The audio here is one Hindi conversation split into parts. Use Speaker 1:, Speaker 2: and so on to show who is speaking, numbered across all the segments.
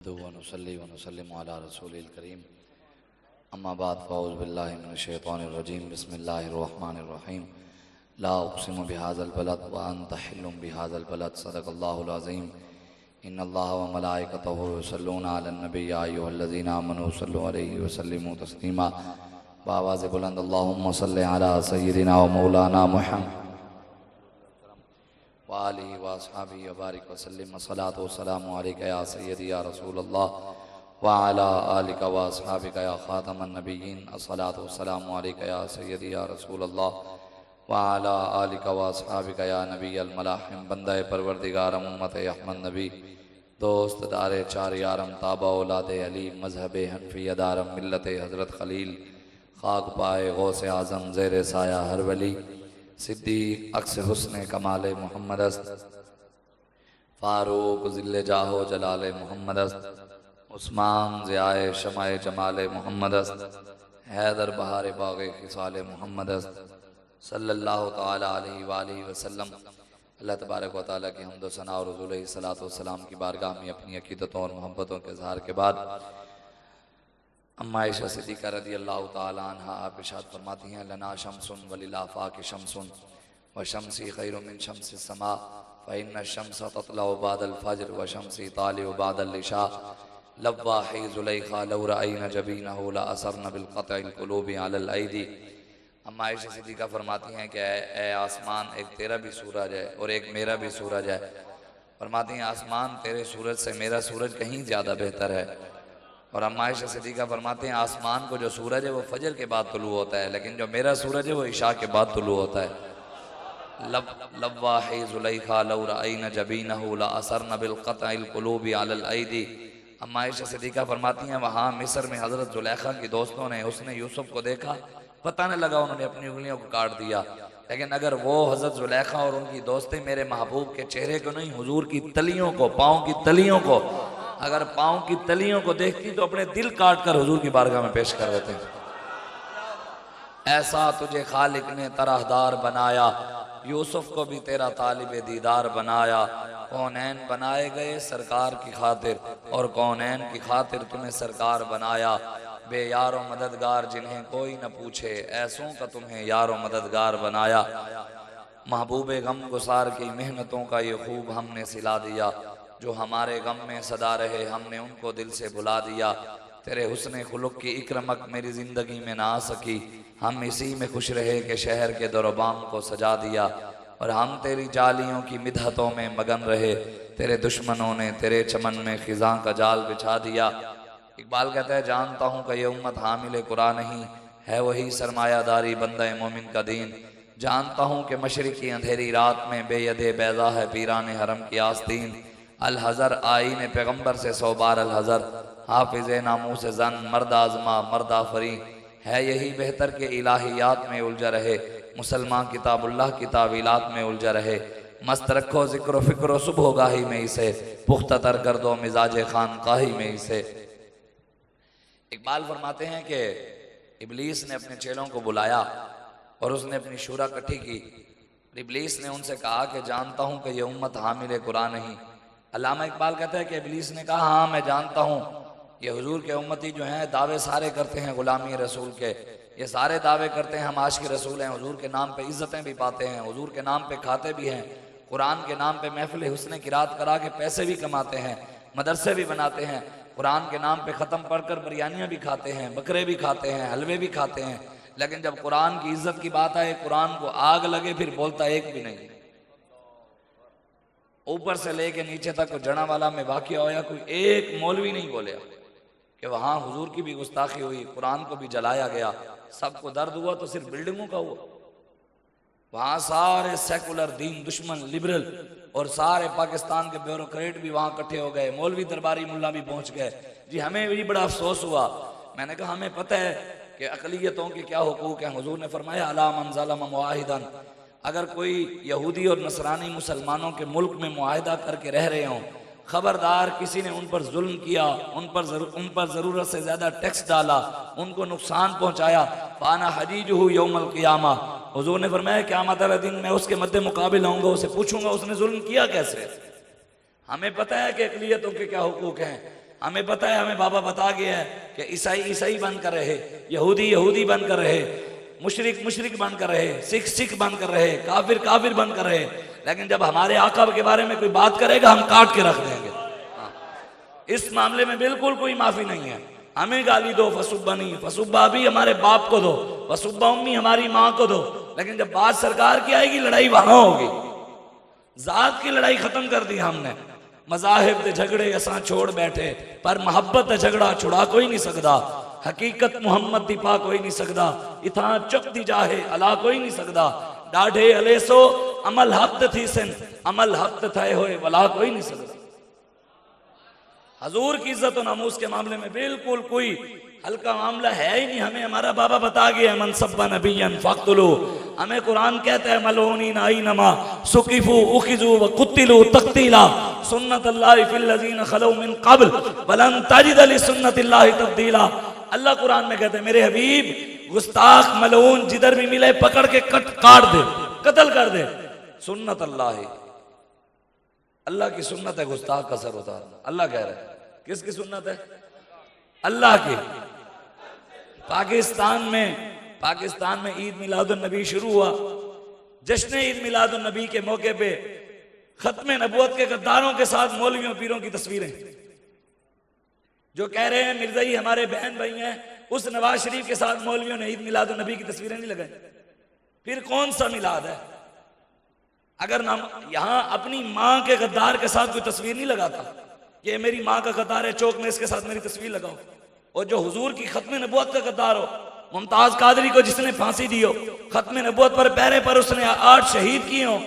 Speaker 1: वनुसल्ली वनुसल्लिमु अला रसूलिल करीम अम्मा बाद फ़अऊज़ु बिल्लाहि मिनश शैतानिर रजीम बिस्मिल्लाहिर रहमानिर रहीम ला उक़सिमु बिहाज़ल बलद व अंत हिल्लुम बिहाज़ल बलद सदक़ल्लाहुल अज़ीम इन्नल्लाह व मलाइकतहु युसल्लूना अलन नबी या अय्युहल्लज़ीना आमनू सल्लु अलैहि व सल्लिमू तस्लीमा बावाज़ बुलंद अल्लाहुम्मा सल्लि अला सय्यिदिना व मौलाना मुहम्मद वालिहि व अस्हाबिहि व बारिक व सल्लिम अस्सलातु वस्सलामु अलैका या सय्यदी या रसूलल्लाह व अला आलिका व अस्हाबिका या खातमन नबिय्यीन अस्सलातु वस्सलामु अलैका या सय्यदी या रसूलल्लाह व अला आलिका व अस्हाबिका या नबिय्यल मलाहिम बंदे परवरदिगार उम्मत अहमद नबी दोस्त दारे चार यारम ताबा औलाद अली मजहब हनफिया दारम मिल्लत हज़रत खलील खाक पाए गौसे आज़म ज़ेर साया हर वली सिद्दीक़ अक्स हुस्न कमाल मोहम्मद फ़ारूक ज़िल्ले जाहो जलाल मोहम्मद उस्मान ज़ियाए शमाए जमाल मोहम्मद हैदर बहार बाग़े खिसाल मोहम्मद सल्लल्लाहु ताला अलैहि वालिहि वसल्लम। अल्लाह तबारक व तआला की हम्द व सना और हुज़ूर अलैहिस्सलातु वस्सलाम की बारगाह में अपनी अक़ीदतों और मोहब्बतों के इज़हार के बाद अम्मा आयशा सिद्दीक़ा रज़ियल्लाहु ताला अन्हा आप इरशाद फरमाती हैं लना शम्सुन वलिल आफ़ाक़ि शम्सुन व शम्सी खैरुम मिन शम्सिस समा फ़इन्न शम्सा ततलउ बअदल फ़ज्र व शम्सी तालिउ बअदल इशा लव्वाही ज़ुलैख़ा लौ रअयना जबीनहु लअसरन बिलक़त्इल क़ुलूबि अलल ऐदी। अम्मा आयशा सिद्दीक़ा फरमाती हैं कि ए आसमान, एक तेरा भी सूरज है और एक मेरा भी सूरज है। फरमाती हैं आसमान तेरे सूरज से मेरा सूरज कहीं ज़्यादा बेहतर है। और अम्मा आयशा सिद्दीक़ा फरमाते हैं आसमान को जो सूरज है वो फजर के बाद तुलू होता है, लेकिन जो मेरा सूरज है वो इशा के बाद तुलू होता है। लव्वाही ज़ुलैख़ा लौ रअयना जबीनहु लअसरन बिलक़त्इल क़ुलूबि अलल ऐदी। अम्मा आयशा सिद्दीक़ा फरमाती हैं वहाँ मिस्र में हज़रत ज़ुलैख़ा की दोस्तों ने उसने यूसुफ को देखा, पता न लगा उन्होंने अपनी उंगलियों को काट दिया। लेकिन अगर वो हज़रत ज़ुलैख़ा और उनकी दोस्तें मेरे महबूब के चेहरे को नहीं, हुजूर की तलियों को, पाँव की तलियों को, अगर पाँव की तलियों को देखती तो अपने दिल काट कर हुजूर की बारगाह में पेश कर देते। ऐसा तुझे खालिक ने तरहदार बनाया, यूसुफ को भी तेरा तालिबे दीदार बनाया। कौनैन बनाए गए सरकार की खातिर और कौनैन की खातिर तुम्हें सरकार बनाया। बे यारो मददगार जिन्हें कोई न पूछे, ऐसों का तुम्हें यारो मददगार बनाया। महबूबे गम गुसार की मेहनतों का ये खूब हमने सिला दिया, जो हमारे गम में सदा रहे हमने उनको दिल से भुला दिया। तेरे हुस्न खुलुक की इकरमक मेरी ज़िंदगी में ना आ सकी, हम इसी में खुश रहे कि शहर के दरोबाम को सजा दिया। और हम तेरी जालियों की मिदहतों में मगन रहे, तेरे दुश्मनों ने तेरे चमन में खिज़ां का जाल बिछा दिया। इकबाल कहता है जानता हूँ कि ये उम्मत हामिल कुरान नहीं है, वही सरमायादारी बंदा मोमिन का दीन। जानता हूँ कि मशरिक़ की अंधेरी रात में बेयदे बैज़ा है पीरान हरम की आस्तीन। अल हज़र आईने पैगम्बर से 100 बार अल हज़र, हाफिज़ नामूस ज़न मर्द आज़मा मर्द आफरी। है यही बेहतर के इलाहियात में उलझा रहे, मुसलमान किताबुल्लाह की तावीलात में उलझा रहे। मस्त रखो ज़िक्र फ़िक्र सुबह गाही में इसे, पुख्ता तर कर दो मिजाज खानकाही में इसे। इकबाल फरमाते हैं कि इब्लीस ने अपने चेलों को बुलाया और उसने अपनी शूरा इकट्ठी की। इब्लीस ने उनसे कहा कि जानता हूँ कि यह उम्मत हामिल कुरान नहीं। अल्लामा इकबाल कहता है कि इब्लीस ने कहा हाँ मैं जानता हूँ, ये हुजूर के उम्मती जो हैं दावे सारे करते हैं गुलामी रसूल के, ये सारे दावे करते हैं हम आशिक रसूल हैं, हुजूर के नाम पे इज्जतें भी पाते हैं, हुजूर के नाम पे खाते भी हैं, कुरान के नाम पे महफिल हुस्न किरात करा के पैसे भी कमाते हैं, मदरसे भी बनाते हैं, कुरान के नाम पे ख़त्म पढ़कर बिरयानियाँ भी खाते हैं, बकरे भी खाते हैं, हलवे भी खाते हैं। लेकिन जब कुरान की इज्जत की बात आए, कुरान को आग लगे, फिर बोलता एक भी नहीं। ऊपर से लेके नीचे तक जड़ा वाला में वाक़या होया, कोई एक मौलवी नहीं बोले कि वहाँ हुजूर की भी गुस्ताखी हुई, कुरान को भी जलाया गया। सबको दर्द हुआ तो सिर्फ बिल्डिंगों का हुआ, वहाँ सारे सेकुलर दीन दुश्मन लिबरल और सारे पाकिस्तान के ब्यूरोक्रेट भी वहाँ इकट्ठे हो गए, मौलवी दरबारी मुल्ला भी पहुँच गए। जी हमें भी बड़ा अफसोस हुआ। मैंने कहा हमें पता है कि अक़लियतों के क्या हुकूक हैं। हुजूर ने फरमाया अला मन ज़लम मुआहिदन, अगर कोई यहूदी और नसरानी मुसलमानों के मुल्क में मुआहिदा करके रह रहे हों, खबरदार किसी ने उन पर जुल्म किया, उन पर ज़रूरत से ज़्यादा टैक्स डाला, उनको नुकसान पहुँचाया, फाना हजीजुहु यौमल क़ियामा, हुजूर ने फरमाया क़यामत वाले दिन मैं उसके मद्दे मुकाबिल आऊँगा, उसे पूछूंगा उसने जुल्म किया कैसे। हमें पता है कि अक़लियतों के क्या हुकूक हैं, हमें पता है, हमें बाबा बता गया है कि ईसाई ईसाई बनकर रहे, यहूदी यहूदी बनकर रहे, मुशरिक मुशरिक बनकर रहे, सिख सिख बनकर रहे, काफिर काफिर बनकर रहे, लेकिन जब हमारे आका के बारे में कोई बात करेगा हम काट के रख देंगे। इस मामले में बिल्कुल कोई माफी नहीं है। हमें गाली दो, फसुब्बनी, फसुब्बा भी हमारे बाप को दो, फसुब्बा उम्मी हमारी माँ को दो, लेकिन जब बात सरकार की आएगी लड़ाई वहां होगी। जात की लड़ाई खत्म कर दी हमने, मजाहिब दे झगड़े असा छोड़ बैठे, पर मोहब्बत दे झगड़ा छुड़ा कोई नहीं सकता, हकीकत मुहम्मद दी पा कोई नहीं सकता, इथा चुक दी जाहे अला कोई नहीं सकता, डाढ़े अलेसो अमल हफ्त थी सिन, अमल हफ्त थे होए वला कोई नहीं सकता। हजूर की इज्जत और नामूस के मामले में बिल्कुल कोई हल्का मामला है ही नहीं। हमें हमारा बाबा बता गया, मन सब्बा नबियन फक्तुलू, हमें कुरान कहता है मलोनी नाई नमा सुकीफू उखिजू व कुत्तिलू तक्तीला सुन्नत अल्लाह फिल लजीन खलौ मिन क़ब्ल वलन तजिद लि सुन्नतिल्लाहि तब्दीला। अल्लाह कुरान में कहते हैं मेरे हबीब, गुस्ताख मलून जिधर भी मिले पकड़ के काट दे, कत्ल कर दे। सुन्नत अल्लाह, अल्लाह की सुन्नत है गुस्ताख का सर उतारना। अल्लाह कह रहा है, किसकी सुन्नत है? अल्लाह की। पाकिस्तान में ईद मिलादुन नबी शुरू हुआ। जश्न ईद मिलादुन नबी के मौके पे खत्म नबूवत के गद्दारों के साथ मौलवियों पीरों की तस्वीरें, जो कह रहे हैं मिर्जाई हमारे बहन भाई हैं, उस नवाज शरीफ के साथ मौलवियों ने ईद मिलादुन नबी की तस्वीरें नहीं लगाई। फिर कौन सा मिलाद है? अगर ना यहां अपनी मां के गद्दार के साथ कोई तस्वीर नहीं लगाता, ये मेरी माँ का गद्दार है, चौक में इसके साथ मेरी तस्वीर लगाओ। और जो हुजूर की खत्म नबूवत का गद्दार हो, मुमताज कादरी को जिसने फांसी दी हो, खत्म नबूवत पर पैरे पर उसने 8 शहीद किए हो,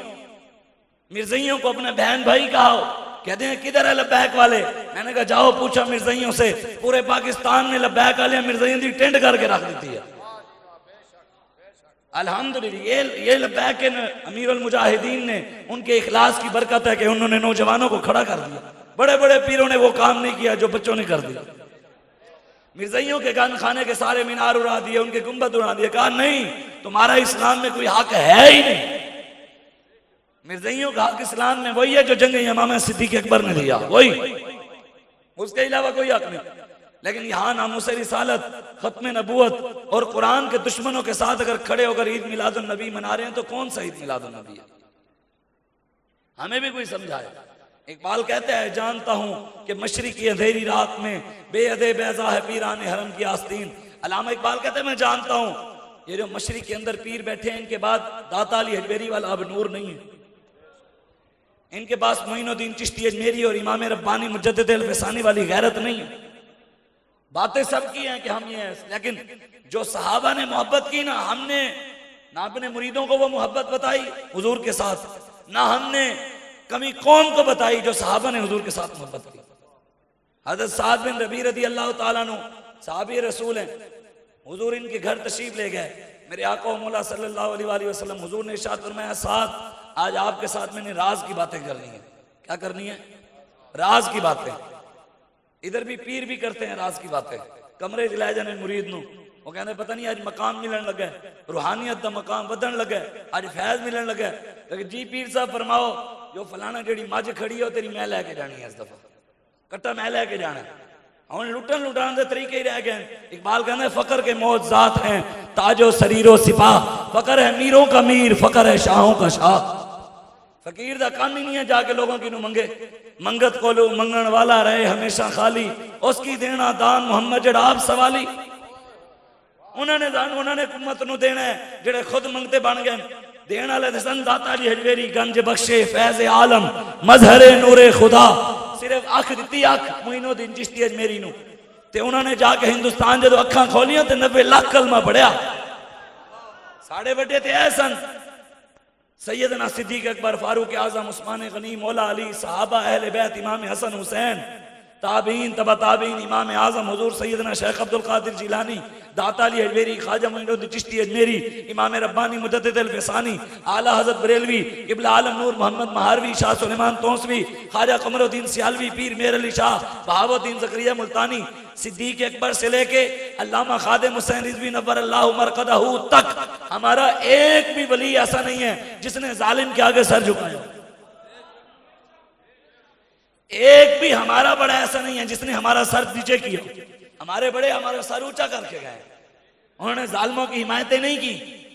Speaker 1: मिर्जइयों को अपने बहन भाई कहा हो, कहते हैं किधर है लब्बैक वाले? मैंने कहा जाओ पूछा मिर्जइयों से, पूरे पाकिस्तान में लब्बैक वाले मिर्जइयों की टेंट करके रख देती है। अल्हम्दुलिल्लाह ये लब्बैक के अमीरुल मुजाहिदीन ने, उनके इखलास की बरकत है कि उन्होंने नौजवानों को खड़ा कर दिया। बड़े बड़े पीरों ने वो काम नहीं किया जो बच्चों ने कर दिया। मिर्जइयों के गन खाने के सारे मीनार उड़ा दिए, उनके गुंबद उड़ा दिए, कहा नहीं तुम्हारा इस्लाम में कोई हक है ही नहीं। मिर्जइयों का हक इस्लाम में वही है जो जंग यमामा सिद्दीक अकबर ने दिया, वही, उसके अलावा कोई हक नहीं। लेकिन यहाँ नामूस रिसालत, खत्म नबूवत और कुरान के दुश्मनों के साथ अगर खड़े होकर ईद मिलादुन नबी मना रहे हैं तो कौन सा ईद मिलादुन नबी है? हमें भी कोई समझाए। इकबाल कहता है जानता हूं कि मशरिक की अंधेरी रात में बेअदे बेजा है पीराने हरम की आस्तीन। अल्लामा इकबाल कहते हैं मैं जानता हूं ये जो मशरिक के अंदर पीर बैठे हैं, इनके बाद दाता अली हजवेरी वाला अब नूर नहीं है, इनके पास मोइनुद्दीन चिश्ती अजमेरी और इमाम रब्बानी मुजद्दिद अल-फसानी वाली गैरत नहीं है। बातें सब की हैं कि हम ये हैं, लेकिन जो सहाबा ने मोहब्बत की ना, हमने ना अपने मुरीदों को वो मोहब्बत बताई हुजूर के साथ, ना हमने कमी कौम को बताई जो सहाबा ने हुजूर के साथ मोहब्बत की। हज़रत साद बिन रबी रदी अल्लाह ताला अन्हु सहाबी रसूल हैं, हुजूर इनके घर तशरीफ ले गए। मेरे आका मौला सल्लल्लाहु अलैहि वसल्लम हुजूर ने इरशाद फरमाया साद आज आपके साथ मैंने राज की बातें करनी है। क्या करनी है? राज की बातें। इधर भी पीर भी करते हैं राज की बातें। कमरे च लै जाने मुरीद नूं, वो कहते पता नहीं आज मकाम मिलन लगा, रूहानियत का मकाम बदन लगा, आज फैज मिलन लगा। लेकिन जी पीर साहब फरमाओ जो फलाना जेड़ी मझ खड़ी हो तेरी मैं लैके जानी है, इस दफा कट्टा मैं लैके जाना। हम लुटन लुटान के तरीके ही रह गए। इकबाल कहते फकर के मौजात हैं ताजो शरीरो सिपाह, फकर है मीरों का मीर, फकर है शाहों का शाह। फकीर का काम ही नहीं है जाके लोगों की नू मंगे, मंगत को लो मंगण वाला रहे हमेशा खाली, उसकी देना दान मुहम्मद जड़ा आप सवाली। उन्होंने दान उन्होंने उम्मत नू देना है, जेड़े खुद मंगते बन गए। देने वाले सन दाता अली हजवेरी गंज बख्शे फैज आलम मजहरे नूरे खुदा, सिर्फ अख दी अख मोइनुद्दीन चिश्ती अजमेरी नू, ते उन्होंने जाके हिंदुस्तान जो अखा खोलियां तो 90 लाख कलमा पढ़िया। साढ़े बड़े ते ऐ सन सैयदना सिद्दीक अकबर, फारूक आजम, उस्मान गनी, मौला अली, सहाबा, अहले बैत, इमाम हसन हुसैन, ताबीन तबा ताबीन, इमाम आजम हुजूर सैयदना शेख अब्दुल कादिर जिलानी, दाता अली हजवेरी, ख्वाजा मोइनुद्दीन चिश्ती अजमेरी, इमाम रब्बानी मुजद्दिद अल-फसानी, आला हज़रत बरेलवी, इब्ला आलम नूर मोहम्मद महारवी, शाह सुलेमान तौसवी, ख्वाजा कमरुद्दीन सियालवी, पीर मेर अली शाह, बहावुद्दीन ज़करिया मुल्तानी, सिद्दीक अकबर से लेके अल्लामा खादिम हुसैन रिज़वी नव्वरल्लाहु मरक़दहू तक हमारा एक भी वली ऐसा नहीं है जिसने जालिम के आगे सर झुकाया।
Speaker 2: एक भी हमारा बड़ा ऐसा नहीं है जिसने हमारा सर नीचे किया। हमारे बड़े हमारा सर ऊंचा करके गए। उन्होंने जालिमों की हिमायतें नहीं की,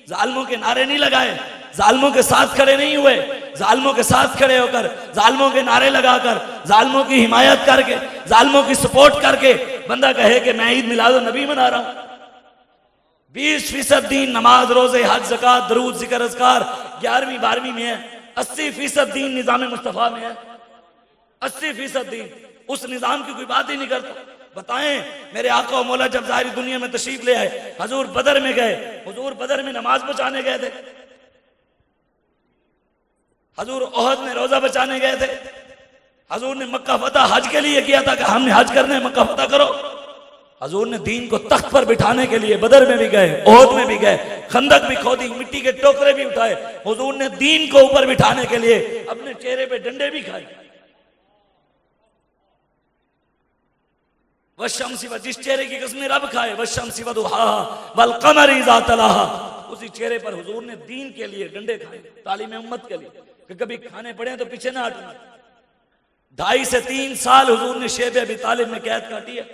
Speaker 2: जालिमों के नारे नहीं लगाए, जालिमों के साथ खड़े नहीं हुए। जालिमों के साथ खड़े होकर, जालिमों के नारे लगाकर, जालिमों की हिमायत करके, जालिमों की सपोर्ट करके बंदा कहे कि मैं ईद मिलाद नबी मना रहा हूं। 20% दीन नमाज रोजे हज ज़कात दरूद जिक्र अज़कार 11वीं 12वीं में है। 80% दीन निज़ाम मुस्तफ़ा में है। 80% दीन, उस निज़ाम की कोई बात ही नहीं करता। बताएं, मेरे आका और मौला जब ज़ाहिरी दुनिया में तशरीफ ले आए, हजूर बदर में गए, हजूर बदर में नमाज बचाने गए थे, हजूर ओहद में रोजा बचाने गए थे, हजूर ने मक्का फतह हज के लिए किया था कि हमने हज करने मक्का फतह करो। हजूर ने दीन को तख्त पर बिठाने के लिए बदर में भी गए, ओहद में भी गए, खंदक भी खोदी, मिट्टी के टोकरे भी उठाए। हजूर ने दीन को ऊपर बिठाने के लिए अपने चेहरे पे डंडे भी खाए। वशम्सी, जिस चेहरे की कसम रब खाए, वशम्सी वदुहाहा वल कमर इज़ा तलाहा, उसी चेहरे पर हुजूर ने दीन के लिए डंडे खाए, तालीम उम्मत के लिए कि कभी खाने पड़े तो पीछे ना हटना। 2.5 से 3 साल हुजूर ने शेब अबी तालिब में कैद काटी है।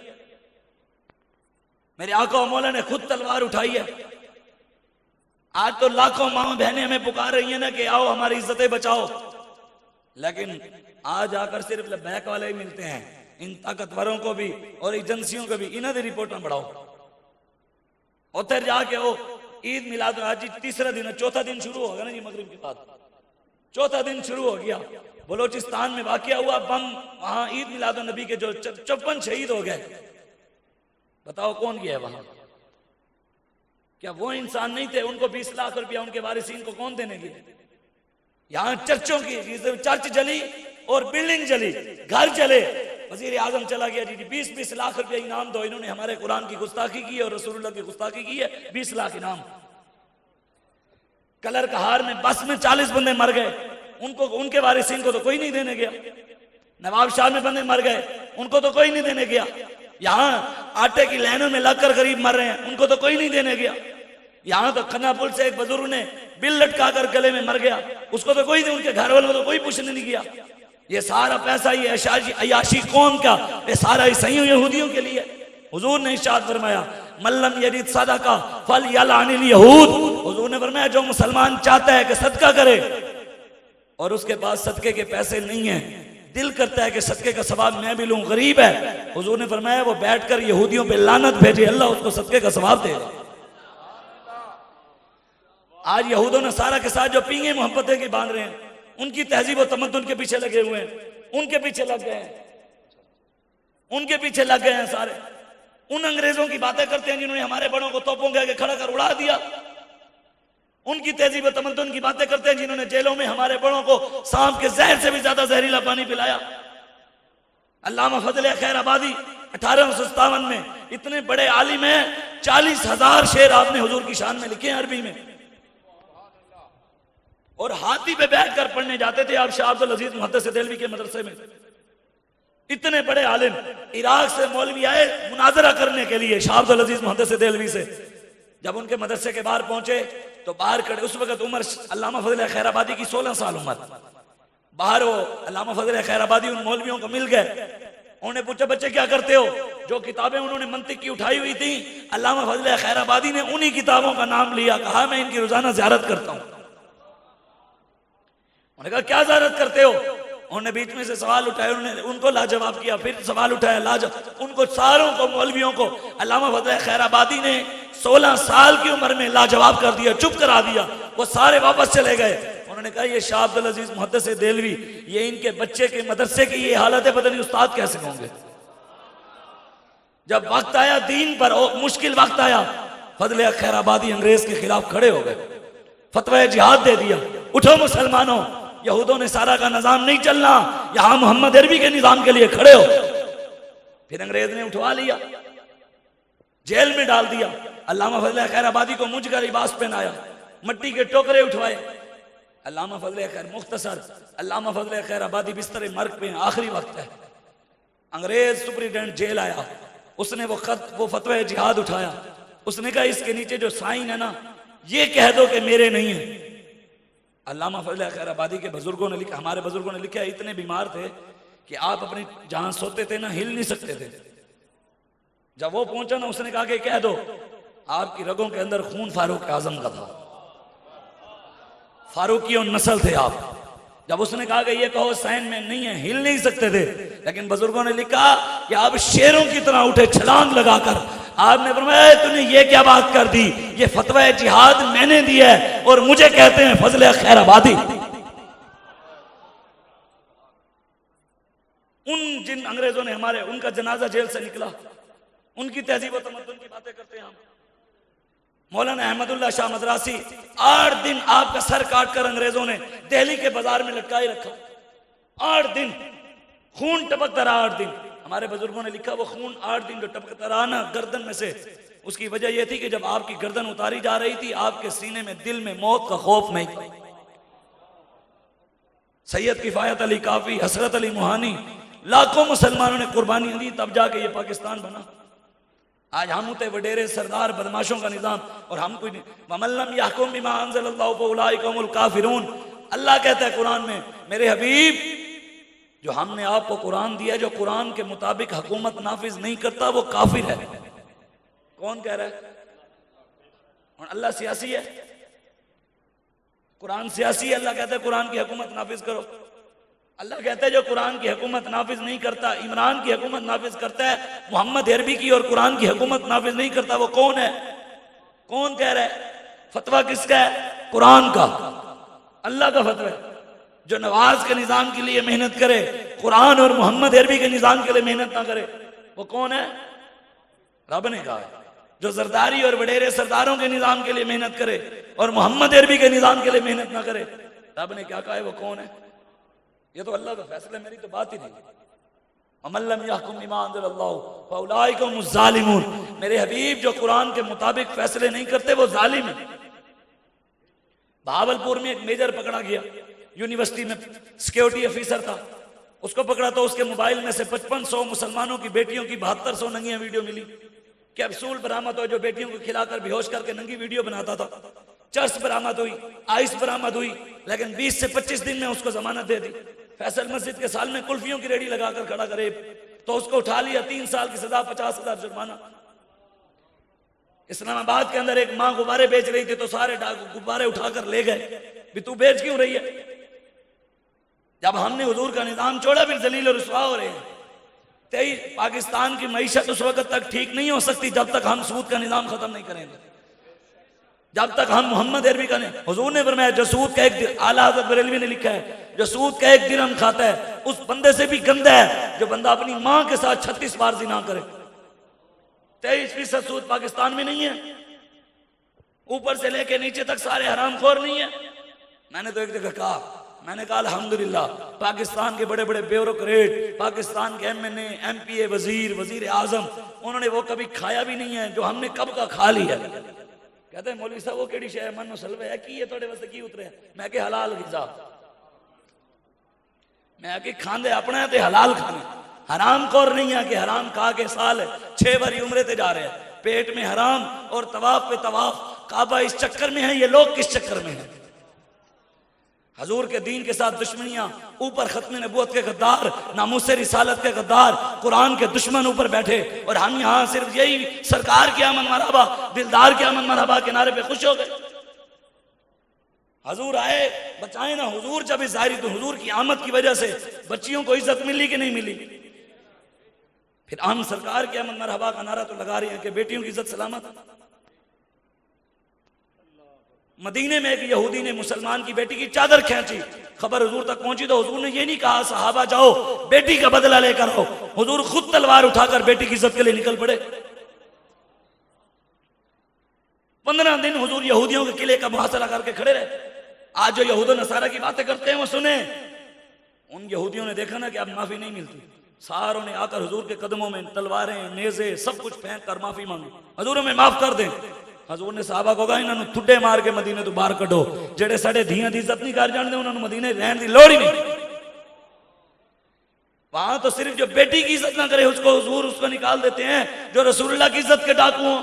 Speaker 2: मेरे आका और मौला ने खुद तलवार उठाई है। आज तो लाखों माँ बहनें हमें पुकार रही है ना कि आओ हमारी इज्जतें बचाओ, लेकिन आज आकर सिर्फ लब्बैक वाले ही मिलते हैं। इन ताकतवरों को भी और एजेंसियों को भी इन्हों की रिपोर्ट बढ़ाओ। उधर जाके वो ईद मिलाद, आज तीसरा दिन है, चौथा दिन शुरू होगा ना जी मगरिब के बाद, चौथा दिन शुरू हो गया। बलोचिस्तान में वाकया हुआ बम, वहां ईद मिलाद नबी के जो 54 शहीद हो गए। बताओ कौन गया वहां? क्या वो इंसान नहीं थे? उनको 20 लाख रुपया उनके वारिसीन को कौन देने गए? यहां चर्चों की चर्च जली और बिल्डिंग जली, घर जले, वजीर आजम चला गया जी 20-20 लाख रुपया इनाम दो। इन्होंने हमारे कुरान की गुस्ताखी की और रसूलुल्लाह की गुस्ताखी की है, 20 लाख इनाम। कलर कहार में बस में 40 बंदे मर गए, उनको उनके वारिसीन को तो कोई नहीं देने गया। नवाब शाह में बंदे मर गए, उनको तो कोई नहीं देने गया। यहाँ आटे की लाइनों में लगकर गरीब मर रहे हैं, उनको तो कोई नहीं देने गया। यहाँ तो खन्ना पुल से एक बुजुर्ग ने बिल लटका कर गले में मर गया, उसको तो कोई नहीं, उनके घर वालों को तो कोई पूछने नहीं गया। ये सारा पैसा ये अयाशी कौन का, ये सारा ईसाइयों यहूदियों के लिए। हुजूर ने इरशाद फरमाया मल्लम यरिद सदका फल यलानिल यहूद। हुजूर ने फरमाया जो मुसलमान चाहता है कि सदका करे और उसके पास सदके के पैसे नहीं है, दिल करता है कि सदके का सवाब मैं भी लूं, गरीब है, हुजूर ने फरमाया वो बैठकर यहूदियों पे लानत भेजे, अल्लाह उसको सदके का सवाब देगा। आज यहूदों ने सारा के साथ जो पींगे मोहब्बतें की बांध रहे हैं, उनकी तहजीब और तमद्दुन के पीछे लगे हुए हैं, उनके पीछे लग गए हैं, उनके पीछे लग गए हैं सारे। उन अंग्रेजों की बातें करते हैं जिन्होंने हमारे बड़ों को तोपों के आगे खड़ा कर उड़ा दिया। उनकी तहजीब और तमद्दुन की बातें करते हैं जिन्होंने जेलों में हमारे बड़ों को सांप के जहर से भी ज्यादा जहरीला पानी पिलाया। अल्लामा फजल खैर आबादी 1857 में इतने बड़े आलिम हैं, 40,000 शेर आपने हुजूर की शान में लिखे हैं अरबी में, और हाथी पे बैठकर पढ़ने जाते थे आप शाह अब्दुल अजीज मुहद्दिस देलवी के मदरसे में। इतने बड़े आलिम इराक से मौलवी आए मुनाजरा करने के लिए शाह अब्दुल अजीज मुहद्दिस देलवी से। जब उनके मदरसे के बाहर पहुंचे तो बाहर खड़े, उस वक्त उम्र अल्लामा फजल खैर आबादी की 16 साल उम्र, बाहर वो अल्लामा फजल खैर आबादी उन मौलवियों को मिल गए। उन्होंने पूछा बच्चे क्या करते हो? जो किताबें उन्होंने मंतिक की उठाई हुई थी, अल्लामा फजल खैर आबादी ने उन्हीं किताबों का नाम लिया, कहा मैं इनकी रोजाना ज़ियारत करता हूं। उन्होंने कहा क्या ज़ियारत करते हो? उन्होंने बीच में से सवाल उठाए, उन्होंने उनको लाजवाब किया, फिर सवाल उठाया, लाजवाब। उनको सारों को मौलवियों को अल्लामा फजल खैर आबादी ने 16 साल की उम्र में लाजवाब कर दिया, चुप करा दिया। वो सारे वापस चले गए। उन्होंने कहा ये शाह अब्दुल अजीज मुहद्दिस देलवी, ये इनके बच्चे के मदरसे की ये हालत है, पता नहीं उस्ताद कैसे होंगे। जब वक्त आया दीन पर, मुश्किल वक्त आया, फजल खैर आबादी अंग्रेज के खिलाफ खड़े हो गए, फतवा जिहाद दे दिया, उठो मुसलमानों, यहूदों ने सारा का निजाम नहीं चलना, यहां मोहम्मद अरबी के निजाम के लिए खड़े हो। फिर अंग्रेज ने उठवा लिया, जेल में डाल दिया। अल्लामा फजल खैर आबादी को मुझ का लिबास पहनाया, मट्टी के टोकरे उठवाए। अल्लामा फजल खैर मुख्तसर, अल्लामा फजल खैर आबादी बिस्तर मर्ग पे, आखिरी वक्त है। अंग्रेज सुप्रिटेंडेंट जेल आया, उसने वो फतवा जिहाद उठाया। उसने कहा इसके नीचे जो साइन है ना, ये कह दो कि मेरे नहीं है। अल्लामा फजल खैर आबादी के बुजुर्गों ने लिखा, हमारे बुजुर्गों ने लिखा, इतने बीमार थे कि आप अपनी जहां सोते थे ना हिल नहीं सकते थे। जब वो पहुंचा ना उसने कहा कि कह दो आपकी रगों के अंदर खून फारूक आजम का था, फारूकी और नस्ल थे आप। जब उसने कहा कि ये कहो सैन में नहीं है, हिल नहीं सकते थे, लेकिन बुजुर्गों ने लिखा कि आप शेरों की तरह उठे छलांग लगाकर। आपने फरमाया तूने ये क्या बात कर दी, ये फतवा जिहाद मैंने दिया है और मुझे कहते हैं फजल खैराबादी। उन जिन अंग्रेजों ने हमारे उनका जनाजा जेल से निकला, उनकी तहजीब व तमद्दुन की बातें करते हैं हम। मौलाना अहमदुल्लाह शाह मदरासी 8 दिन आपका सर काट कर अंग्रेजों ने दिल्ली के बाजार में लटकाए रखा। 8 दिन खून टपकता रहा। 8 दिन हमारे बुजुर्गों ने लिखा वो खून 8 दिन जो टपकता रहा ना गर्दन में से, उसकी वजह यह थी कि जब आपकी गर्दन उतारी जा रही थी आपके सीने में दिल में मौत का खौफ नहीं था। सैयद किफायत अली काफी, हसरत अली मुहानी, लाखों मुसलमानों ने कुर्बानी दी, तब जाके ये पाकिस्तान बना। आज हम होते वडेरे सरदार बदमाशों का निजाम और हम कोई नहीं। वमल्लम यहकुम बिमा अंज़लल्लाहु फउलाइका हुमुल काफिरून। अल्लाह कहता है कुरान में, मेरे हबीब जो हमने आपको कुरान दिया, जो कुरान के मुताबिक हुकूमत नाफिज नहीं करता वो काफिर है। कौन कह रहा है? और अल्लाह सियासी है? कुरान सियासी है? अल्लाह कहता है कुरान की हुकूमत नाफिज करो। अल्लाह कहता है जो कुरान की हुकूमत नाफिज नहीं करता, इमरान की हुकूमत नाफिज करता है, मोहम्मद अरबी की और कुरान की हुकूमत नाफिज नहीं करता, वो कौन है? कौन कह रहा है? फतवा किसका है? कुरान का, अल्लाह का फतवा है। जो नवाज के निजाम के लिए मेहनत करे, कुरान और मोहम्मद अरबी के निजाम के लिए मेहनत ना करे, वो कौन है? रब ने कहा है। जो जरदारी और वडेरे सरदारों के निजाम के लिए मेहनत करे और मोहम्मद अरबी के निजाम के लिए मेहनत ना करे, रब ने क्या कहा है? वो कौन है? ये तो अल्लाह का फैसला, मेरी तो बात ही नहीं। अमल्लम यहकुम बिमा अंज़लल्लाहु फउलाइका हुमुज़ ज़ालिमून। मेरे हबीब जो कुरान के मुताबिक फैसले नहीं करते वो जालिम है। भावलपुर में एक मेजर पकड़ा गया, यूनिवर्सिटी में सिक्योरिटी ऑफिसर था, उसको पकड़ा तो उसके मोबाइल में से 5500 मुसलमानों की बेटियों की 7200 नंगियां वीडियो मिली। कैप्सूल बरामद हुआ जो बेटियों को खिलाकर बेहोश करके नंगी वीडियो बनाता था। चर्च बरामद हुई, आइस बरामद हुई, लेकिन 20 से 25 दिन में उसको जमानत दे दी। फैसल मस्जिद के साल में कुल्फियों की रेडी लगाकर खड़ा करे तो उसको उठा लिया, 3 साल की सजा, 50,000 जुर्माना। इस्लामाबाद के अंदर एक माँ गुब्बारे बेच रही थी तो सारे गुब्बारे उठाकर ले गए, भी तू बेच क्यों रही है? जब हमने हुजूर का निजाम छोड़ा फिर जलील और रुसवा हो रहे हैं। पाकिस्तान की मईशत उस वक्त तक ठीक नहीं हो सकती जब तक हम सूद का निजाम खत्म नहीं करेंगे, जब तक हम मोहम्मद अरबी का नहीं। हुजूर ने फरमाया जो सूद का एक, आला हज़रत बरेलवी ने लिखा है, जो सूद का 1 दिरहम खाता है उस बंदे से भी गंदा है जो बंदा अपनी मां के साथ 36 बार ज़िना करे। 23% सूद पाकिस्तान में नहीं है, ऊपर से लेके नीचे तक सारे हरामखोर नहीं है। मैंने तो एक जगह कहा, मैंने कहा अल्हम्दुलिल्लाह पाकिस्तान के बड़े बड़े ब्यूरोक्रेट, पाकिस्तान के MNA, MPA, वजीर, वजीर आजम, उन्होंने वो कभी खाया भी नहीं है जो हमने कब का खा लिया। कहते हैं मौलवी साहब वो केड़ी शे है, मनो सलवे है की ये थोड़े वास्ते की उतरे? मैं के हलाल गिज़ा, मैं के खांदे अपने ते हलाल खाने, हराम खोर नहीं है कि हराम खा के साल 6 बारी उम्रे ते जा रहे हैं, पेट में हराम और तवाफ पे तवाफ। काबा इस चक्कर में है, ये लोग किस चक्कर में है? हजूर के दीन के साथ दुश्मनियां, ऊपर खत्म नबूवत के गद्दार, नामूसे रिसालत के गद्दार, कुरान के दुश्मन ऊपर बैठे और हम यहाँ सिर्फ यही सरकार की आमद मरहबा, दिलदार की आमद मरहबा के नारे पे खुश हो गए। हजूर आए बचाए ना, हुजूर जब जाहिर तो हुजूर की आमद की वजह से बच्चियों को इज्जत मिली कि नहीं मिली? फिर हम सरकार की आमद मरहबा का नारा तो लगा रहे हैं कि बेटियों की इज्जत सलामत। मदीने में एक यहूदी ने मुसलमान की बेटी की चादर खींची, खबर हुजूर तक पहुंची तो हुजूर ने ये नहीं कहा सहाबा जाओ बेटी का बदला लेकर आओ, हुजूर खुद तलवार उठाकर बेटी की इज्जत के लिए निकल पड़े। 15 दिन हुजूर यहूदियों के किले का मुहासरा करके खड़े रहे। आज जो यहूद नसारा की बातें करते हैं वो सुने, उन यहूदियों ने देखा ना कि अब माफी नहीं मिलती, सारों ने आकर हुजूर के कदमों में तलवारें, नेज़े सब कुछ फेंक कर माफी मांगी, हुजूर हमें माफ कर दें। हजूर ने साहबा को कहा इन्होंने ठुड्डे मार के मदीने तो बाहर कढो, जेड़े साडे धीआं दी इज्जत नहीं कर जानते उन्होंने मदीने रहने की लोड़ ही नहीं। वहां तो सिर्फ जो बेटी की इज्जत ना करे उसको हुजूर उसको निकाल देते हैं, जो रसूलुल्लाह की इज्जत के डाकू हो।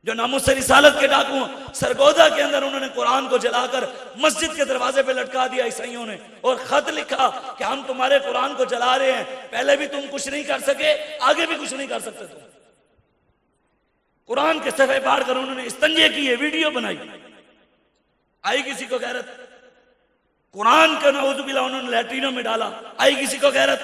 Speaker 2: जो नामुस से रिसालत के डाकू सरगोदा के अंदर उन्होंने कुरान को जलाकर मस्जिद के दरवाजे पे लटका दिया ईसाइयों ने, और खत लिखा कि हम तुम्हारे कुरान को जला रहे हैं, पहले भी तुम कुछ नहीं कर सके, आगे भी कुछ नहीं कर सकते तुम। कुरान के सफ़े फाड़ कर उन्होंने इस्तंजे किए, वीडियो बनाई, आई किसी को गैरत? कुरान का नऊजुबिल्लाह उन्होंने लैट्रिनों में डाला, आई किसी को गैरत?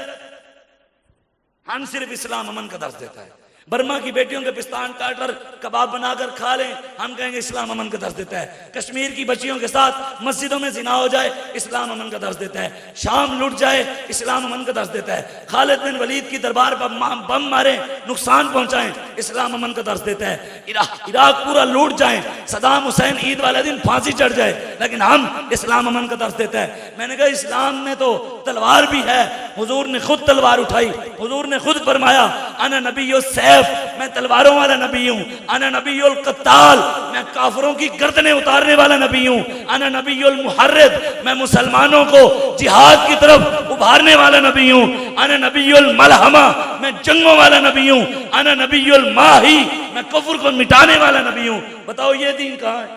Speaker 2: हम सिर्फ इस्लाम अमन का दर्ज देता है। बर्मा की बेटियों के पिस्तान काटकर कबाब बनाकर खा लें, हम कहेंगे इस्लाम अमन का दर्ज देता है। कश्मीर की बच्चियों के साथ मस्जिदों में जिना हो जाए, इस्लाम अमन का दर्ज देता है। शाम लुट जाए, इस्लाम अमन का दर्ज देता है। खालिद बिन वलीद की दरबार पर बम मारे, नुकसान पहुंचाएं, इस्लाम अमन का दर्ज देता है। इराक पूरा लूट जाए, सदाम हुसैन ईद वाले दिन फांसी चढ़ जाए, लेकिन हम इस्लाम अमन का दर्ज देता है। मैंने कहा इस्लाम में तो तलवार भी है, हुजूर ने खुद तलवार उठाई, हुजूर ने खुद फरमाया अना नबीयो सैफ, मैं तलवारों वाला नबी हूं। अना नबीयुल कत्ताल, मैं काफिरों की गर्दनें उतारने वाला नबी हूं। अना नबीयुल मुहर्रिद, मैं मुसलमानों को जिहाद की तरफ उभारने वाला नबी हूं। अना नबीयुल मलहमा, मैं जंगों वाला नबी हूं। अना नबीयुल माही, मैं कुफ्र को मिटाने वाला नबी हूं। बताओ ये दीन कहां है?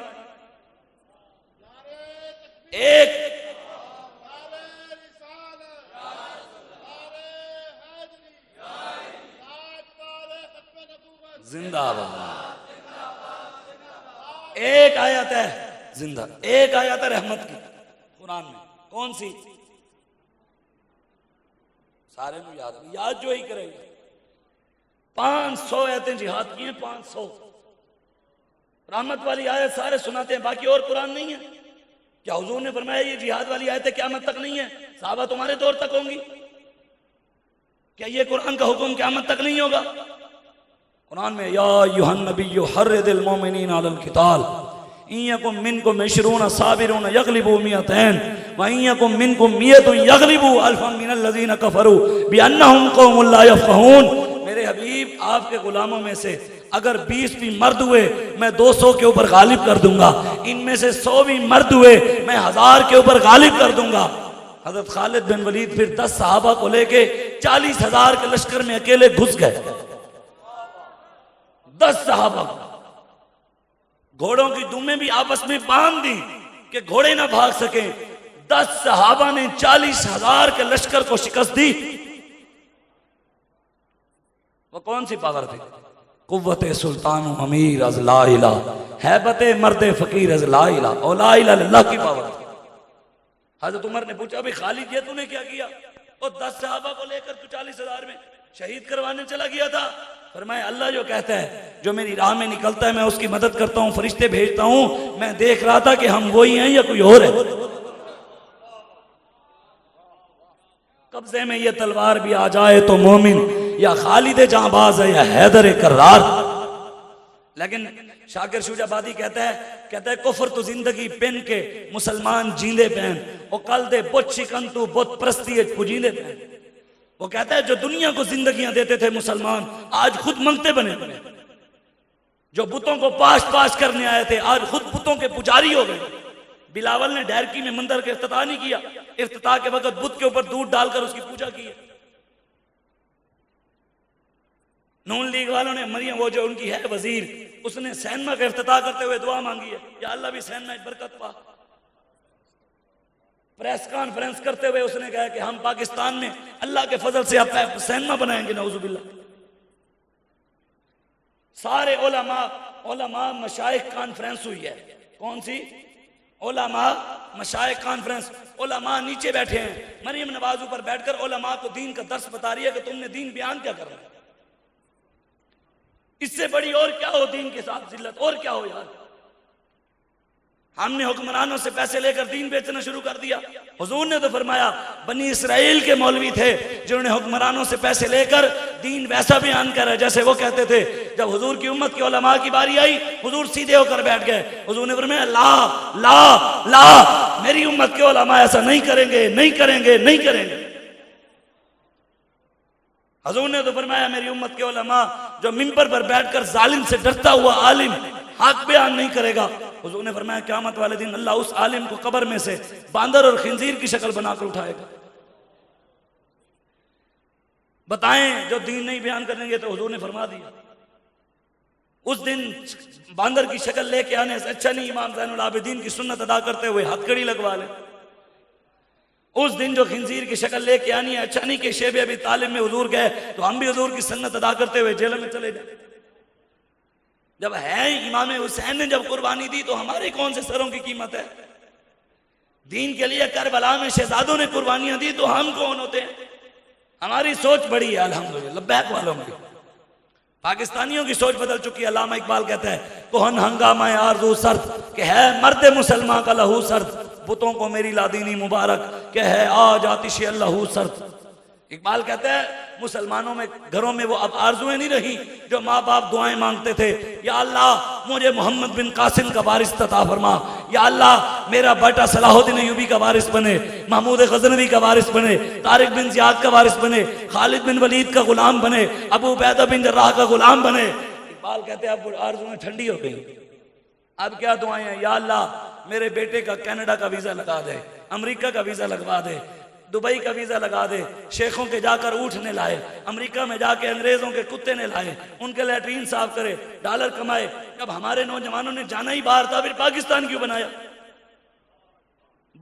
Speaker 2: एक जिंदाबाद, एक आयत है जिंदा, एक आयत है रहमत की कुरान में, कौन सी? सारे में याद जो ही करेगा। 500 आयतें जिहाद की हैं, 500 रहमत वाली आयत सारे सुनाते हैं, बाकी और कुरान नहीं है। क्या हुजूर ने फरमाया ये जिहाद वाली आयतें क़यामत तक नहीं है? साहबा तुम्हारे दौर तक होंगी? क्या ये कुरान का हुक्म क़यामत तक नहीं होगा? कुरान में या अय्युहन नबिय्यु हर्रिदिल मोमिनीन अलल क़िताल इयकुम मिनकुम इशरून साबिरून यगलिबू मियतैन व इयकुम मिनकुम मियतुन यगलिबू अल्फन मिनल लज़ीना कफरू बिअन्नहुम कौमुन ला यफ़क़हून। मेरे हबीब, आपके गुलामों में से अगर 20 भी मर्द हुए, मैं 200 के ऊपर गालिब कर दूंगा। इनमें से 100 भी मर्द हुए, मैं 1000 के ऊपर गालिब कर दूंगा। हजरत खालिद बिन वलीद फिर 10 सहाबा को लेके 40,000 के लश्कर में अकेले घुस गए। 10 सहाबा, घोड़ों की दुम्में भी आपस में बांध दी कि घोड़े ना भाग सके। 10 सहाबा ने 40,000 के लश्कर को शिकस्त दी। वो कौन सी पावर थी? कुव्वत सुल्तान अमीर अज़ ला इला, हैबत मर्द फकीर अज़ ला इला, और ला इला अल्लाह की पावर थी। हजरत उमर ने पूछा भाई खालिद ये तूने क्या किया? और 10 सहाबा को लेकर तू 40,000 में शहीद करवाने चला गया था। फरमाया अल्लाह जो कहता है, जो मेरी राह में निकलता है मैं उसकी मदद करता हूँ, फरिश्ते भेजता हूँ। मैं देख रहा था कि हम वही हैं या कोई और है। कब्जे में ये तलवार भी आ जाए तो मोमिन या खालिद जांबाज है या हैदर कर्रार। लेकिन शाकिर शुजाबादी कहता है कुफर तो जिंदगी पेन के मुसलमान जींदे पहन, और कल दे बुत शिकन तू बुत प्रस्ती पुजींदे पहन। वो कहता है जो दुनिया को जिंदगियां देते थे मुसलमान, आज खुद मंगते बने। जो बुतों को पाश करने आए थे, आज खुद बुतों के पुजारी हो गए। बिलावल ने डैरकी में मंदिर का इफ्तिताह नहीं किया, इफ्तिताह के वक्त बुत के ऊपर दूध डालकर उसकी पूजा की है। नून लीग वालों ने मरियम, वो जो उनकी है वजीर, उसने सैनमा का इफ्तिताह करते हुए दुआ मांगी है, या अल्लाह भी सैनमा में बरकत पा। प्रेस कॉन्फ्रेंस करते हुए उसने कहा कि हम पाकिस्तान में अल्लाह के फजल से आप सैनमा बनाएंगे, नऊजुबिल्लाह। सारे उलमा मशाइख कॉन्फ्रेंस हुई है। कौन सी? उलमा मशाइख कॉन्फ्रेंस। उलमा नीचे बैठे हैं, मरियम नवाज ऊपर बैठकर उलमा को दीन का दर्स बता रही है कि तुमने दीन बयान क्या करना है। इससे बड़ी और क्या हो दीन के साथ जिल्लत, और क्या हो यार। हमने हुक्मरानों से पैसे लेकर दीन बेचना शुरू कर दिया। हुजूर ने तो फरमाया बनी इसराइल के मौलवी थे जिन्होंने हुक्मरानों से पैसे लेकर दीन वैसा बयान करा जैसे वो कहते थे। जब हुजूर की उम्मत के उलमा की बारी आई, हुजूर सीधे होकर बैठ गए। हुजूर ने फरमाया ला ला ला, मेरी उम्मत के उलमा ऐसा नहीं करेंगे, नहीं करेंगे, नहीं करेंगे। हुजूर ने तो फरमाया मेरी उम्मत के उलमा जो मिंबर पर बैठकर जालिम से डरता हुआ आलिम हक बयान नहीं करेगा। हुजूर ने फरमाया क़यामत वाले दिन अल्लाह उस आलिम को कब्र में से बांदर और खिंजीर की शक्ल बनाकर उठाएगा। बताएं जो दीन नहीं बयान करेंगे तो हुजूर ने फरमा दिया। उस दिन बांदर की शक्ल लेके आने से अच्छा नहीं इमाम ज़ैनुल आबिदीन की सुन्नत अदा करते हुए हथकड़ी लगवा ले। उस दिन जो खिंजीर की शक्ल लेके आनी है, अच्छा नहीं कि शेब अभी तालिब में हुजूर गए तो हम भी हुजूर की सुन्नत अदा करते हुए जेल में चले जाए। जब है इमाम हुसैन ने जब कुर्बानी दी तो हमारे कौन से सरों की कीमत है? दीन के लिए करबला में शहजादों ने कुर्बानियां दी तो हम कौन होते हैं? हमारी सोच बड़ी है अल्हम्दुलिल्लाह। लब्बैक वालों की, पाकिस्तानियों की सोच बदल चुकी है। अल्लामा इकबाल कहता है कोहन हंगामा आरज़ू सर्द के है मर्द मुसलमान का लहू सर्द, बुतों को मेरी लादीनी मुबारक के है आज आतिश अल्लाहू सर्द। इकबाल कहता है मुसलमानों में घरों में वो अब आरजुएं नहीं रही जो माँ बाप दुआएं मांगते थे, या अल्लाह मुझे मोहम्मद बिन कासिम का वारिस अता फरमा, या अल्लाह मेरा बेटा सलाहुद्दीन अय्यूबी का वारिस बने, महमूद गजनवी का वारिस बने, तारिक बिन जियाद का वारिस बने, खालिद बिन वलीद का गुलाम बने, अबू उबैदा बिन जर्राह का गुलाम बने। इकबाल कहते हैं अब आरजुएं ठंडी हो गई, अब क्या दुआएं हैं? या अल्लाह मेरे बेटे का कनाडा का वीजा लगा दे, अमेरिका का वीजा लगवा दे, दुबई का वीजा लगा दे, शेखों के जाकर ऊँट ने लाए, अमेरिका में जाके अंग्रेजों के कुत्ते ने लाए, उनके लैट्रीन साफ करे, डॉलर कमाए। जब हमारे नौजवानों ने जाना ही बाहर था, फिर पाकिस्तान क्यों बनाया?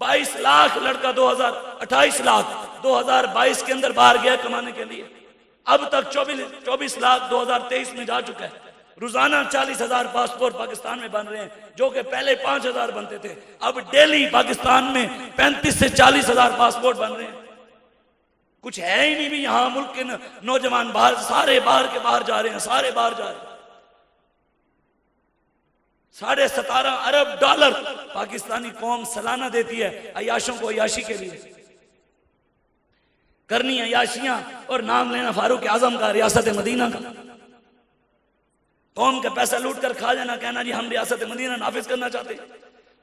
Speaker 2: 22 लाख लड़का 28 लाख 2022 के अंदर बाहर गया कमाने के लिए। अब तक 24 लाख 2023 में जा चुका है। रोजाना 40,000 पासपोर्ट पाकिस्तान में बन रहे हैं, जो कि पहले 5,000 बनते थे। अब डेली पाकिस्तान में 35 से 40,000 पासपोर्ट बन रहे हैं। कुछ है ही नहीं भी यहाँ मुल्क के नौजवान बाहर, सारे बाहर के बाहर जा रहे हैं, सारे बाहर जा रहे हैं। 17.5 अरब डॉलर पाकिस्तानी कौम सालाना देती है अयाशों को अयाशी के लिए। करनी अयाशियां और नाम लेना फारूक आजम का, रियासत मदीना का। कौम का पैसा लूट कर खा लेना, कहना जी हम रियासत मदीना नाफिज करना चाहते हैं।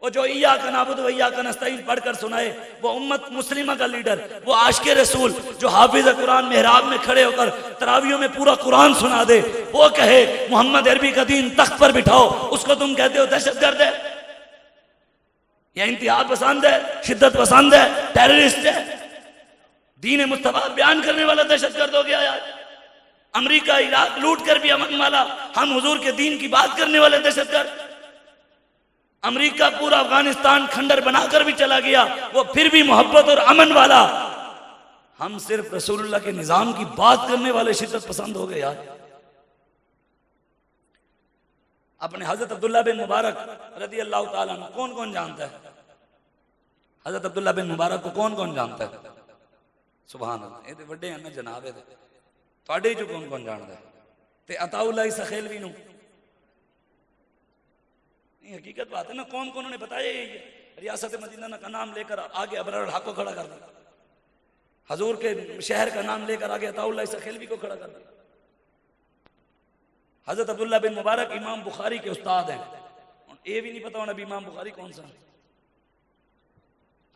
Speaker 2: और जो इय्याका नअबुदु व इय्याका नस्तईन पढ़कर सुनाए वो उम्मत मुस्लिमा का लीडर, वो आशिक़े रसूल जो हाफिज़ कुरान मेहराब में खड़े होकर तरावियों में पूरा कुरान सुना दे, वो कहे मोहम्मद अरबी का दीन तख्त पर बिठाओ, उसको तुम कहते हो दहशतगर्द है या इंतहा पसंद है, शिद्दत पसंद है, टेररिस्ट है। दीन मुस्तफा बयान करने वाला दहशतगर्द हो गया यार। अमेरिका इराक लूट कर भी अमन वाला, हम हुजूर के दीन की बात करने वाले दहशतगर्द। अमेरिका पूरा अफगानिस्तान खंडर बनाकर भी चला गया, वो फिर भी मोहब्बत और अमन वाला। हम सिर्फ रसूलुल्लाह के निजाम की बात करने वाले शिद्दत पसंद हो गए यार। अपने हजरत अब्दुल्ला बिन मुबारक रज़ी अल्लाह ताला अन्हु कौन कौन जानता है? हजरत अब्दुल्ला बिन मुबारक को कौन कौन जानता है? सुभान अल्लाह, ये बड़े हैं ना जनाबे दे, थोड़े जो कौन कौन जानता है? ते अताउल्लाह सखेलवी नु हकीकत बात है ना। कौन कौन ने बताया ये रियासत मदीना का नाम लेकर आगे अबरार हक को खड़ा कर दिया, हजूर के शहर का नाम लेकर आगे अताउल्लाह सखेलवी को खड़ा कर दिया। हजरत अब्दुल्ला बिन मुबारक इमाम बुखारी के उस्ताद हैं। ये भी नहीं पता होना भी इमाम बुखारी कौन सा।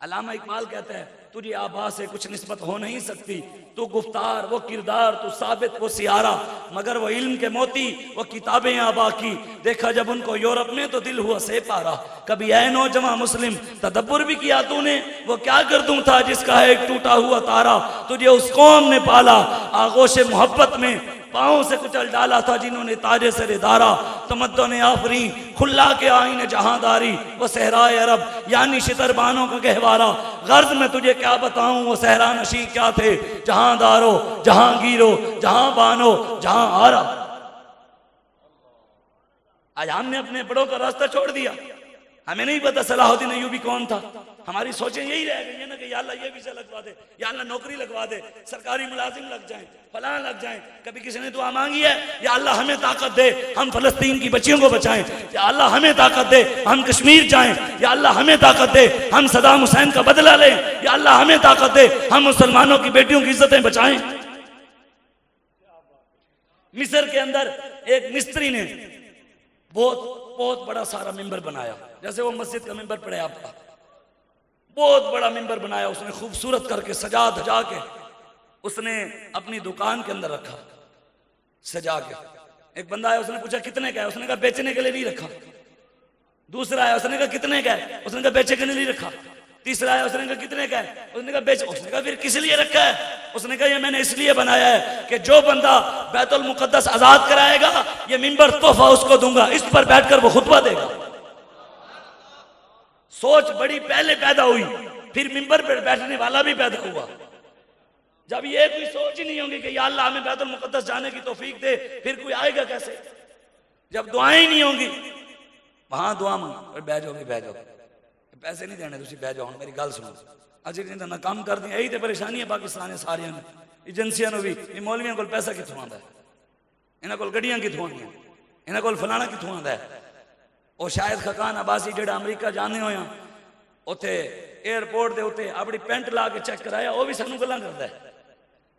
Speaker 2: अल्लामा इकबाल कहता है तुझे आबा से कुछ निस्बत हो नहीं सकती, तू गुफ्तार वो किरदार, तू साबित वो सियारा, मगर वो इल्म के मोती वो किताबें आबा की। देखा जब उनको यूरोप में तो दिल हुआ से पारा, कभी ऐ नौजवान मुस्लिम तदब्बुर भी किया तूने, वो क्या कर दूं था जिसका है एक टूटा हुआ तारा। तुझे उस कौम ने पाला आगोश मोहब्बत में, पाँव से कुचल डाला था जिन्होंने ताजे सरे दारा। तमद्दो ने आफरी खुल्ला के आईने जहांदारी, वो सहराए अरब यानी शितरबानों का गहवारा। गर्ज में तुझे क्या बताऊं वो सहरा नशी क्या थे, जहांदारो जहांगीरो जहां बानो जहां आरा। आज हमने अपने बड़ों का रास्ता छोड़ दिया, हमें नहीं पता सलाहुद्दीन अय्यूबी कौन था। हमारी सोचें यही रह गई है ना कि या अल्लाह ये वीजा लगवा दे, या अल्लाह नौकरी लगवा दे, सरकारी मुलाजिम लग जाएं, फलां लग जाएं। कभी किसी ने दुआ मांगी है या अल्लाह हमें ताकत दे हम फलस्तीन की बच्चियों को बचाएं, या अल्लाह हमें ताकत दे हम कश्मीर जाएं, या अल्लाह हमें ताकत दे हम सद्दाम हुसैन का बदला लें, या अल्लाह हमें ताकत दे हम मुसलमानों की बेटियों की इज्जतें बचाएं। मिस्र के अंदर एक मिस्त्री ने बहुत बड़ा सारा मिंबर बनाया, जैसे वो मस्जिद का मिंबर पड़े आपका, बहुत बड़ा मिंबर बनाया उसने, खूबसूरत करके सजा धजा के उसने अपनी दुकान के अंदर रखा सजा के। एक बंदा आया, उसने पूछा कितने का है, उसने कहा बेचने के लिए नहीं रखा। दूसरा आया, उसने कहा कितने का है, उसने कहा बेचे के लिए नहीं रखा। तीसरा आया, उसने कहा कितने का है? उसने कहा बेच। उसने कहा फिर किस लिए रखा है? उसने कहा ये मैंने इसलिए बनाया है कि जो बंदा बैतुल मुकद्दस आजाद कराएगा ये मिंबर तोहफा उसको दूंगा, इस पर बैठकर वो खुतबा देगा। सोच बड़ी पहले पैदा हुई, फिर मिंबर पर बैठने वाला भी पैदा हुआ। जब ये कोई सोच ही नहीं होगी कि या अल्लाह हमें बैतुल मुकद्दस जाने की तौफीक दे, फिर कोई आएगा कैसे? जब दुआएं ही नहीं होंगी, वहां दुआ मांग, बह जाओ बह जाओ, पैसे नहीं देने, तुम बह जाओ, मेरी गल सुनो। अजी ना काम कर दी, यही तो परेशानी है पाकिस्तान सारिया ने, एजेंसियों भी। मौलवियों को पैसा कितों आता है, इन्हों को गड्डियां कितों आंदियां, इन्हों को फलाना कितों आता है। वो शायद खकान अब्बासी जो अमरीका जाने होया, उत्थे एयरपोर्ट के उत्ते अपनी पेंट ला के चेक कराया, वो भी सानू गल्लां करता है।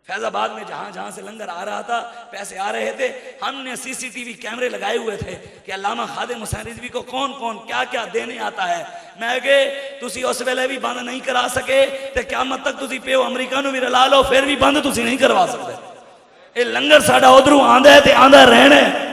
Speaker 2: फैजाबाद में जहां जहां से लंगर आ रहा था, पैसे आ रहे थे, हमने सीसीटीवी कैमरे लगाए हुए थे कि अल्लामा खादिम हुसैन रिजवी को कौन कौन क्या क्या देने आता है। मैं कहे तुसी उस वेले भी बंद नहीं करा सके तो क़यामत तक तुसी प्यो अमरीका नूं भी रला लो, फिर भी बंद तुसी नहीं करवा सकते। ये लंगर साडा उधरों आंदा है ते आंदा रहना है।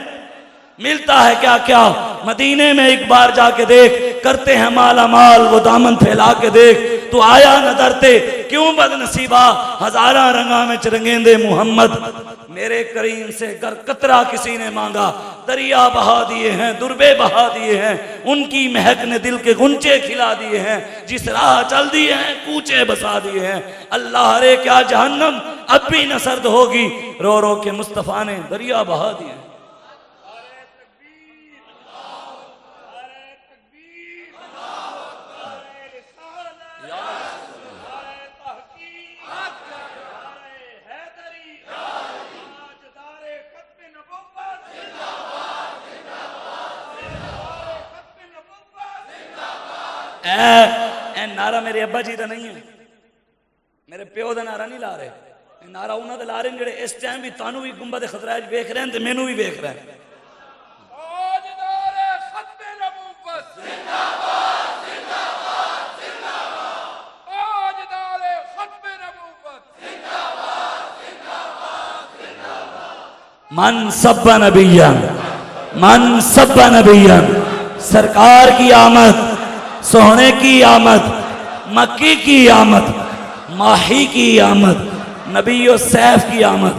Speaker 2: मिलता है क्या क्या मदीने में, एक बार जाके देख, करते हैं माला माल वो दामन फैला के देख। तू आया न डरते क्यों बदनसीबा, हजारा रंगा में चरंगेंदे मुहम्मद। मेरे करीम से कर कतरा किसी ने मांगा, दरिया बहा दिए हैं, दुर्बे बहा दिए हैं, उनकी महक ने दिल के गुंचे खिला दिए हैं, जिस राह चल दिए हैं कूचे बसा दिए हैं। अल्लाह रे क्या जहन्नम अब भी न सर्द होगी, रो रो के मुस्तफा ने दरिया बहा दिए। नारा मेरे अब्बा जी का नहीं है, मेरे प्यो का नारा नहीं ला रहे, नारा उन्होंने ला रहे जो इस टाइम भी तानू भी गुंबद खतरा वेख रहे हैं तो मैनू भी वेख रहे हैं। मन सब्बा नबियन, मन सब्बा नबियन, सरकार की आमद, सोहने की आमद, मक्की की आमद, माही की आमद, नबीयो सैफ की आमद,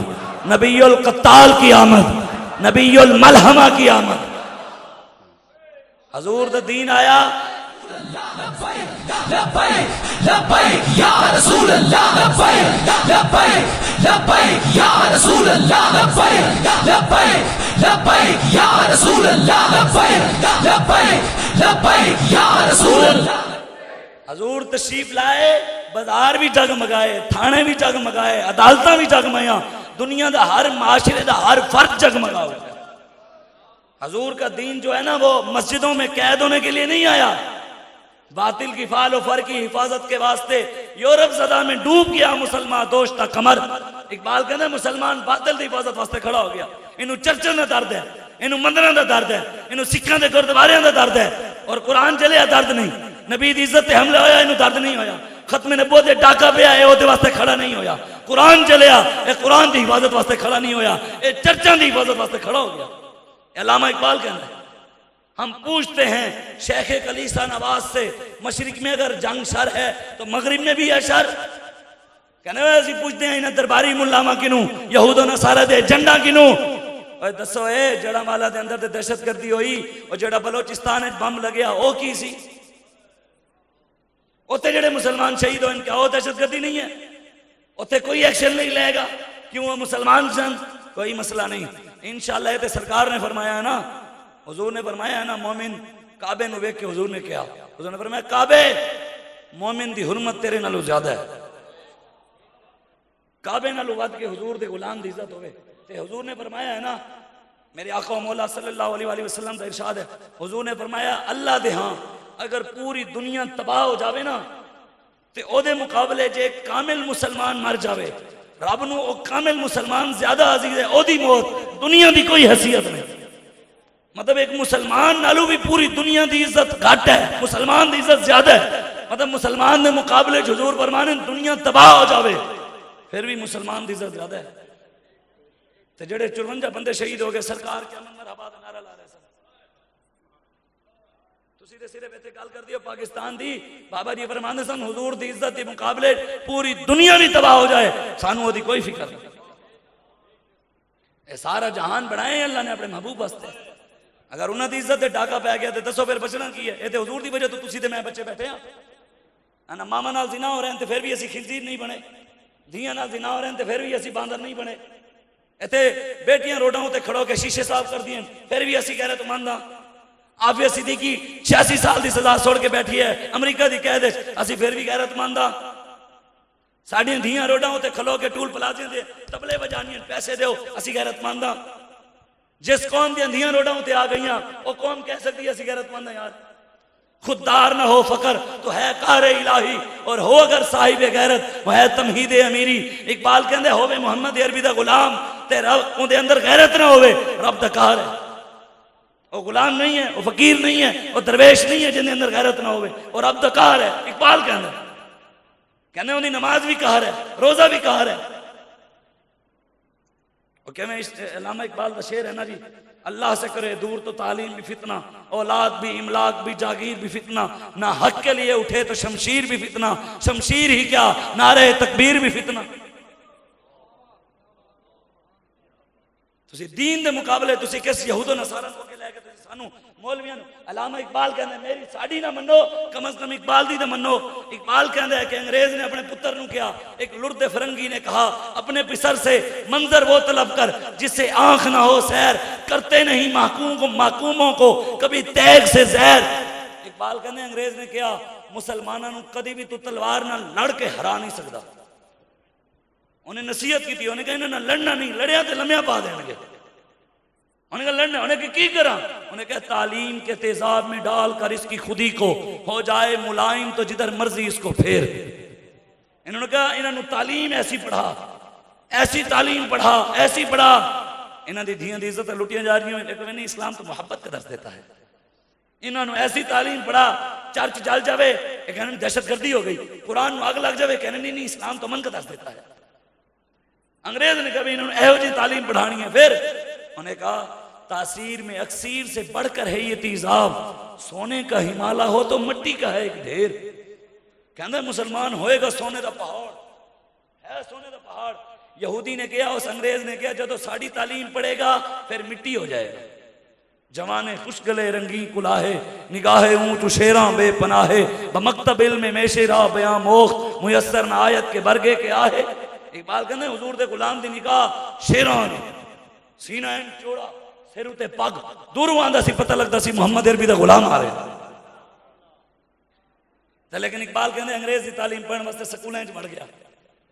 Speaker 2: नबीयुल कत्ताल की आमद, नबीयुल मलहमा की आमद। हजूर दा दीन आया, हजूर तशरीफ लाए, बाजार भी जगमगाए, थाने भी जगमगाए, अदालत भी जगमगाया, दुनिया का हर माशरे का हर फर्द जगमगा। हजूर का दीन जो है ना वो मस्जिदों में कैद होने के लिए नहीं आया, बातिल की फाल फर की हिफाजत के वास्ते। यूरोप सदा में डूब गया मुसलमान दोस्त का कमर। इकबाल कहना मुसलमान बातिल की हिफाजत वास्ते खड़ा हो गया। इनू चर्चों का दर्द है, इनू मंदिरों का दर्द है, इनू सिखों के गुरुद्वारों का दर्द है, और कुरान चलिया दर्द नहीं। नबी की इज्जत हमला होया, इनू दर्द नहीं होया। खत्म नबूवत दे डाका पे आए वो वास्ते खड़ा नहीं होया। कुरान चलिया, ये कुरान की हिफाजत वास्ते खड़ा नहीं होया, ये चर्चा की हिफाजत वास्ते खड़ा हो गया। अल्लामा इकबाल कहना है, हम पूछते हैं शेख कलीसा नवाज से, मशरिक में अगर जंग शर है तो मगरिब में भी है शर। कहने वैसे पूछते हैं इन्हें दरबारी मुलामा किनू, यहूदो नसारा दे झंडा किनू। और दसो ए जड़ा माला दे अंदर ते दहशतगर्दी हुई, और जड़ा बलोचिस्तान बम लगया वो की सी? उत्थे जेड़े मुसलमान शहीद हो इनका वो दहशतगर्दी नहीं है? उत्थे कोई एक्शन नहीं लेगा, क्यों? वो मुसलमान सन, कोई मसला नहीं। इंशाअल्लाह ये सरकार ने फरमाया है ना, हुजूर ने फरमाया है ना, मोमिन काबे नु वेख के हुजूर ने कहा, हुजूर ने फरमाया काबे मोमिन दी हुर्मत तेरे नालों ज्यादा है। काबे नालों वध के हुजूर दे गुलाम दी इज्जत होवे। ते हुजूर ने फरमाया है ना, मेरे आका मौला सल्लल्लाहु अलैहि वसल्लम का इरशाद है, हुजूर ने फरमाया अल्लाह दे हां अगर पूरी दुनिया तबाह हो जावे ना ते ओदे मुकाबले जे कामिल मुसलमान मर जावे, रब नू ओ कामिल मुसलमान ज्यादा अजीज है, ओदी मौत दुनिया दी कोई हैसियत नहीं। मतलब एक मुसलमान नालों भी पूरी दुनिया की इज्जत घट है, मुसलमान की इज्जत ज्यादा है। मतलब मुसलमान के मुकाबले हुजूर फरमाने दुनिया तबाह हो जावे फिर भी मुसलमान की इज्जत ज्यादा है। तो जेड़े 54 बंदे शहीद हो गए, सरकार क्या मंदिर आबाद नारा ला रहे सन। ਤੁਸੀਂ ਤੇ ਸਿਰਫ ਇੱਥੇ ਗੱਲ ਕਰਦੇ ਹੋ ਪਾਕਿस्तान ਦੀ। ਬਾਬਾ ਜੀ फरमाते सन हुजूर दी इज्जत के मुकाबले पूरी दुनिया भी तबाह हो जाए सानू ओदी कोई फिक्र नहीं। ये सारा जहान बनाए अल्लाह ने अपने महबूब वास्ते। अगर उन्होंने दी इज्जत डाका पै गया तो दसो फिर बचना की है। ये तो हुजूर दी वजह तो तुसी ते मैं बच्चे बैठे हैं ना। मामा नाल जिना हो रहे हैं तो फिर भी असी खिंजीर नहीं बने, धियां नाल जिना हो रहे हैं तो फिर भी असी बांदर नहीं बने। इतने बेटियां रोडों उत्ते खड़ो के शीशे साफ कर दिए फिर भी असी गैरतमंद हाँ। आफिया सिद्दीकी 86 साल की सजा छोड़ के बैठी है अमरीका की कैद, असी फिर भी गैरतमंद हाँ। साड़ियां धियां रोडों उत्ते खलो के टूल प्लाजे दे तबले बजानियां पैसे दो, असी गैरतमंद हाँ। जिस कौम दी धियां रोडों उत्ते आ गई वो कौम कह सकती है असी गैरतमंद हैं यार। खुददार ना हो फकर तो है कार इलाही और हो अगर साहिब गैरत वो है तमहीद अमीरी। इकबाल कहते होवे मुहम्मद अरबी दा गुलाम ते रब उनके अंदर गैरत ना होवे रब दा कार है। वो गुलाम नहीं है, वो फकीर नहीं है, वो दरवेश नहीं है जिनके अंदर गैरत ना होवे और रब दा कार है। इकबाल कहते उनकी नमाज भी कार है, रोजा भी कार है। और कहते अल्लामा इकबाल का शेर है ना जी, अल्लाह से करे दूर तो तालीम भी फितना, औलाद भी इमलाक भी जागीर भी फितना, ना हक के लिए उठे तो शमशीर भी फितना, शमशीर ही क्या नारे तकबीर भी फितना। तुसी दीन दे मुकाबले तुसी किस यहूदो नसारा को के लेके तुसी सानू मौलवियां अल्लामा इकबाल कहते मेरी साड़ी ना मनो कम अज कम इकबाल दी तो मनो। इकबाल कहता है कि अंग्रेज ने अपने पुत्र नू किया, एक लुर्द फरंगी ने कहा अपने पिसर से मंजर वो तलब कर जिससे आंख ना हो सैर, करते नहीं माकूमों को कभी तैग से जहर। इकबाल कहते अंग्रेज ने किया मुसलमानों नू कभी भी तू तलवार ना लड़ के हरा नहीं सकता। उन्हें नसीहत की थी, उन्हें कहा इन्हें लड़ना नहीं, लड़िया तो लम्या पा देंगे। उन्हें कहा लड़ना, उन्हें की करा, उन्हें कहा तालीम के तेजाब में डालकर इसकी खुदी को हो जाए मुलायम तो जिधर मर्जी इसको फेर। इन्होंने कहा इन्होंने तालीम ऐसी पढ़ा, ऐसी तालीम पढ़ा, ऐसी पढ़ा। इन्हों की धियां दी इज्जत लुटियां जा रही, लेकिन नहीं इस्लाम तो मुहब्बत का दर्ज देता है। इन्होंने ऐसी तालीम पढ़ा चर्च जल जाए कहने दहशतगर्दी हो गई, कुरान में आग लग जाए कहने नहीं इस्लाम तो अमन का दर्ज देता है। अंग्रेज ने कभी इन्होंने एहो जी तालीम पढ़ानी है। फिर उन्हें कहा तासीर में अक्सीर से बढ़कर है ये तेजाब, सोने का हिमालय हो तो मिट्टी का है एक ढेर। कहते मुसलमान होएगा सोने का पहाड़ है, सोने का पहाड़। यहूदी ने किया उस अंग्रेज ने किया जो साड़ी तालीम पड़ेगा फिर मिट्टी हो जाएगा। जवाने खुश गले रंगी कुलाहे निगाहे ऊंच शेरा बेपनाहे बमकतब इल्म में शेरा बयां मोख मुयस्सर न आयत के बरगे के आहे। इकबाल कहते हुजूर दे गुलाम दी निगाह शेरा ने सीना एन चौड़ा सिर उते पग दूरों आंदा सी पता लगता सी मुहम्मद अरबी दा गुलाम आ रहे। लेकिन इकबाल कहते अंग्रेज की तालीम पढ़ने वास्ते स्कूलों च बढ़ गया,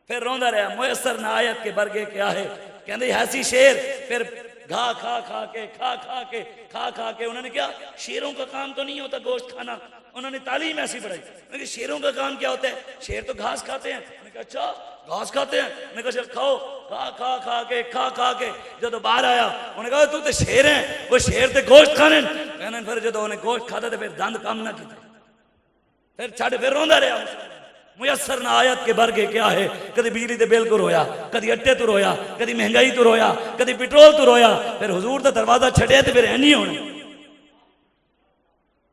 Speaker 2: फिर रोंदा रहा मुयस्सर न आयत के बरगे क्या है। कहते ऐसी शेर फिर घा खा खा के उन्होंने क्या शेरों का काम तो नहीं होता गोश्त खाना, उन्होंने तालीम ऐसी पढ़ाई। लेकिन शेरों का काम क्या होता है, शेर तो घास खाते हैं। मैंने कहा अच्छा घास खाते हैं, मैंने कहा चल खाओ। खा के जो बाहर आया उन्हें कहा तू तो शेर है, वो शेर ते गोश्त खाने। कहने फिर जो उन्हें गोश्त खाता तो फिर दंद काम ना किया, फिर छड़ फिर रोंदा रहा। मुयस्सर ना आयत के बरगे क्या है, कभी बिजली के बिल को रोया, कभी अट्टे तो रोया, कभी महंगाई तो रोया, कभी पेट्रोल तो रोया। फिर हुजूर का दरवाजा छड़िया तो फिर है नहीं होने।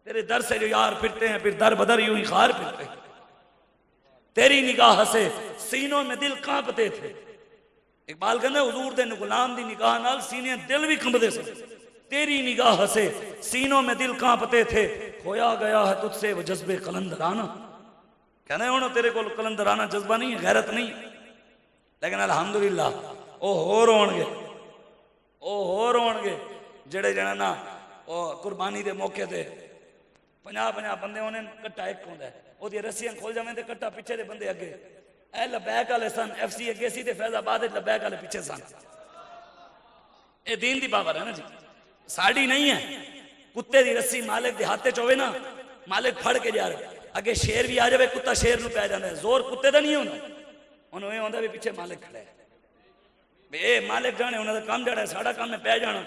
Speaker 2: तेरे दर से जो यार फिरते हैं फिर दर बदर यूं ही खार फिरते हैं। तेरी निगाह से सीनों में दिल कांपते थे। इकबाल कहते हुजूर दे गुलाम दी निगाह नाल सीने दिल भी कंबदे थे। तेरी निगाह से सीनों में दिल कांपते थे, खोया गया है तुझसे वो जज्बे कलंदराना। कहने हूं तेरे को कलंदराना जज्बा नहीं है, गैरत नहीं है, लेकिन अलहमदुलिल्लाह वो होर होणगे जेड़े जना ना वो कुर्बानी के मौके ते 50 बंदे उन्हें कट्टा एक होंगे, वो रस्सियां खोल जावे तो कट्टा पिछे दे बंदे अगे। ए लबैक वाले सन, FC अगे सी ते फैजाबाद लबैक वाले पिछे सन। ये दीन दी पावर है ना जी, साड़ी नहीं है। कुत्ते की रस्सी मालिक के हाथे च होवे ना, मालिक फड़ के जा रहे अगे शेर भी आ जाए, कुत्ता शेर नूं पै जाता है। जोर कुत्ते का नहीं होता, उन्होंने होता भी पिछे मालिक खड़ा है, ये मालिक जाने उन्होंने काम जड़ा है, साड़ा काम में पै जाना।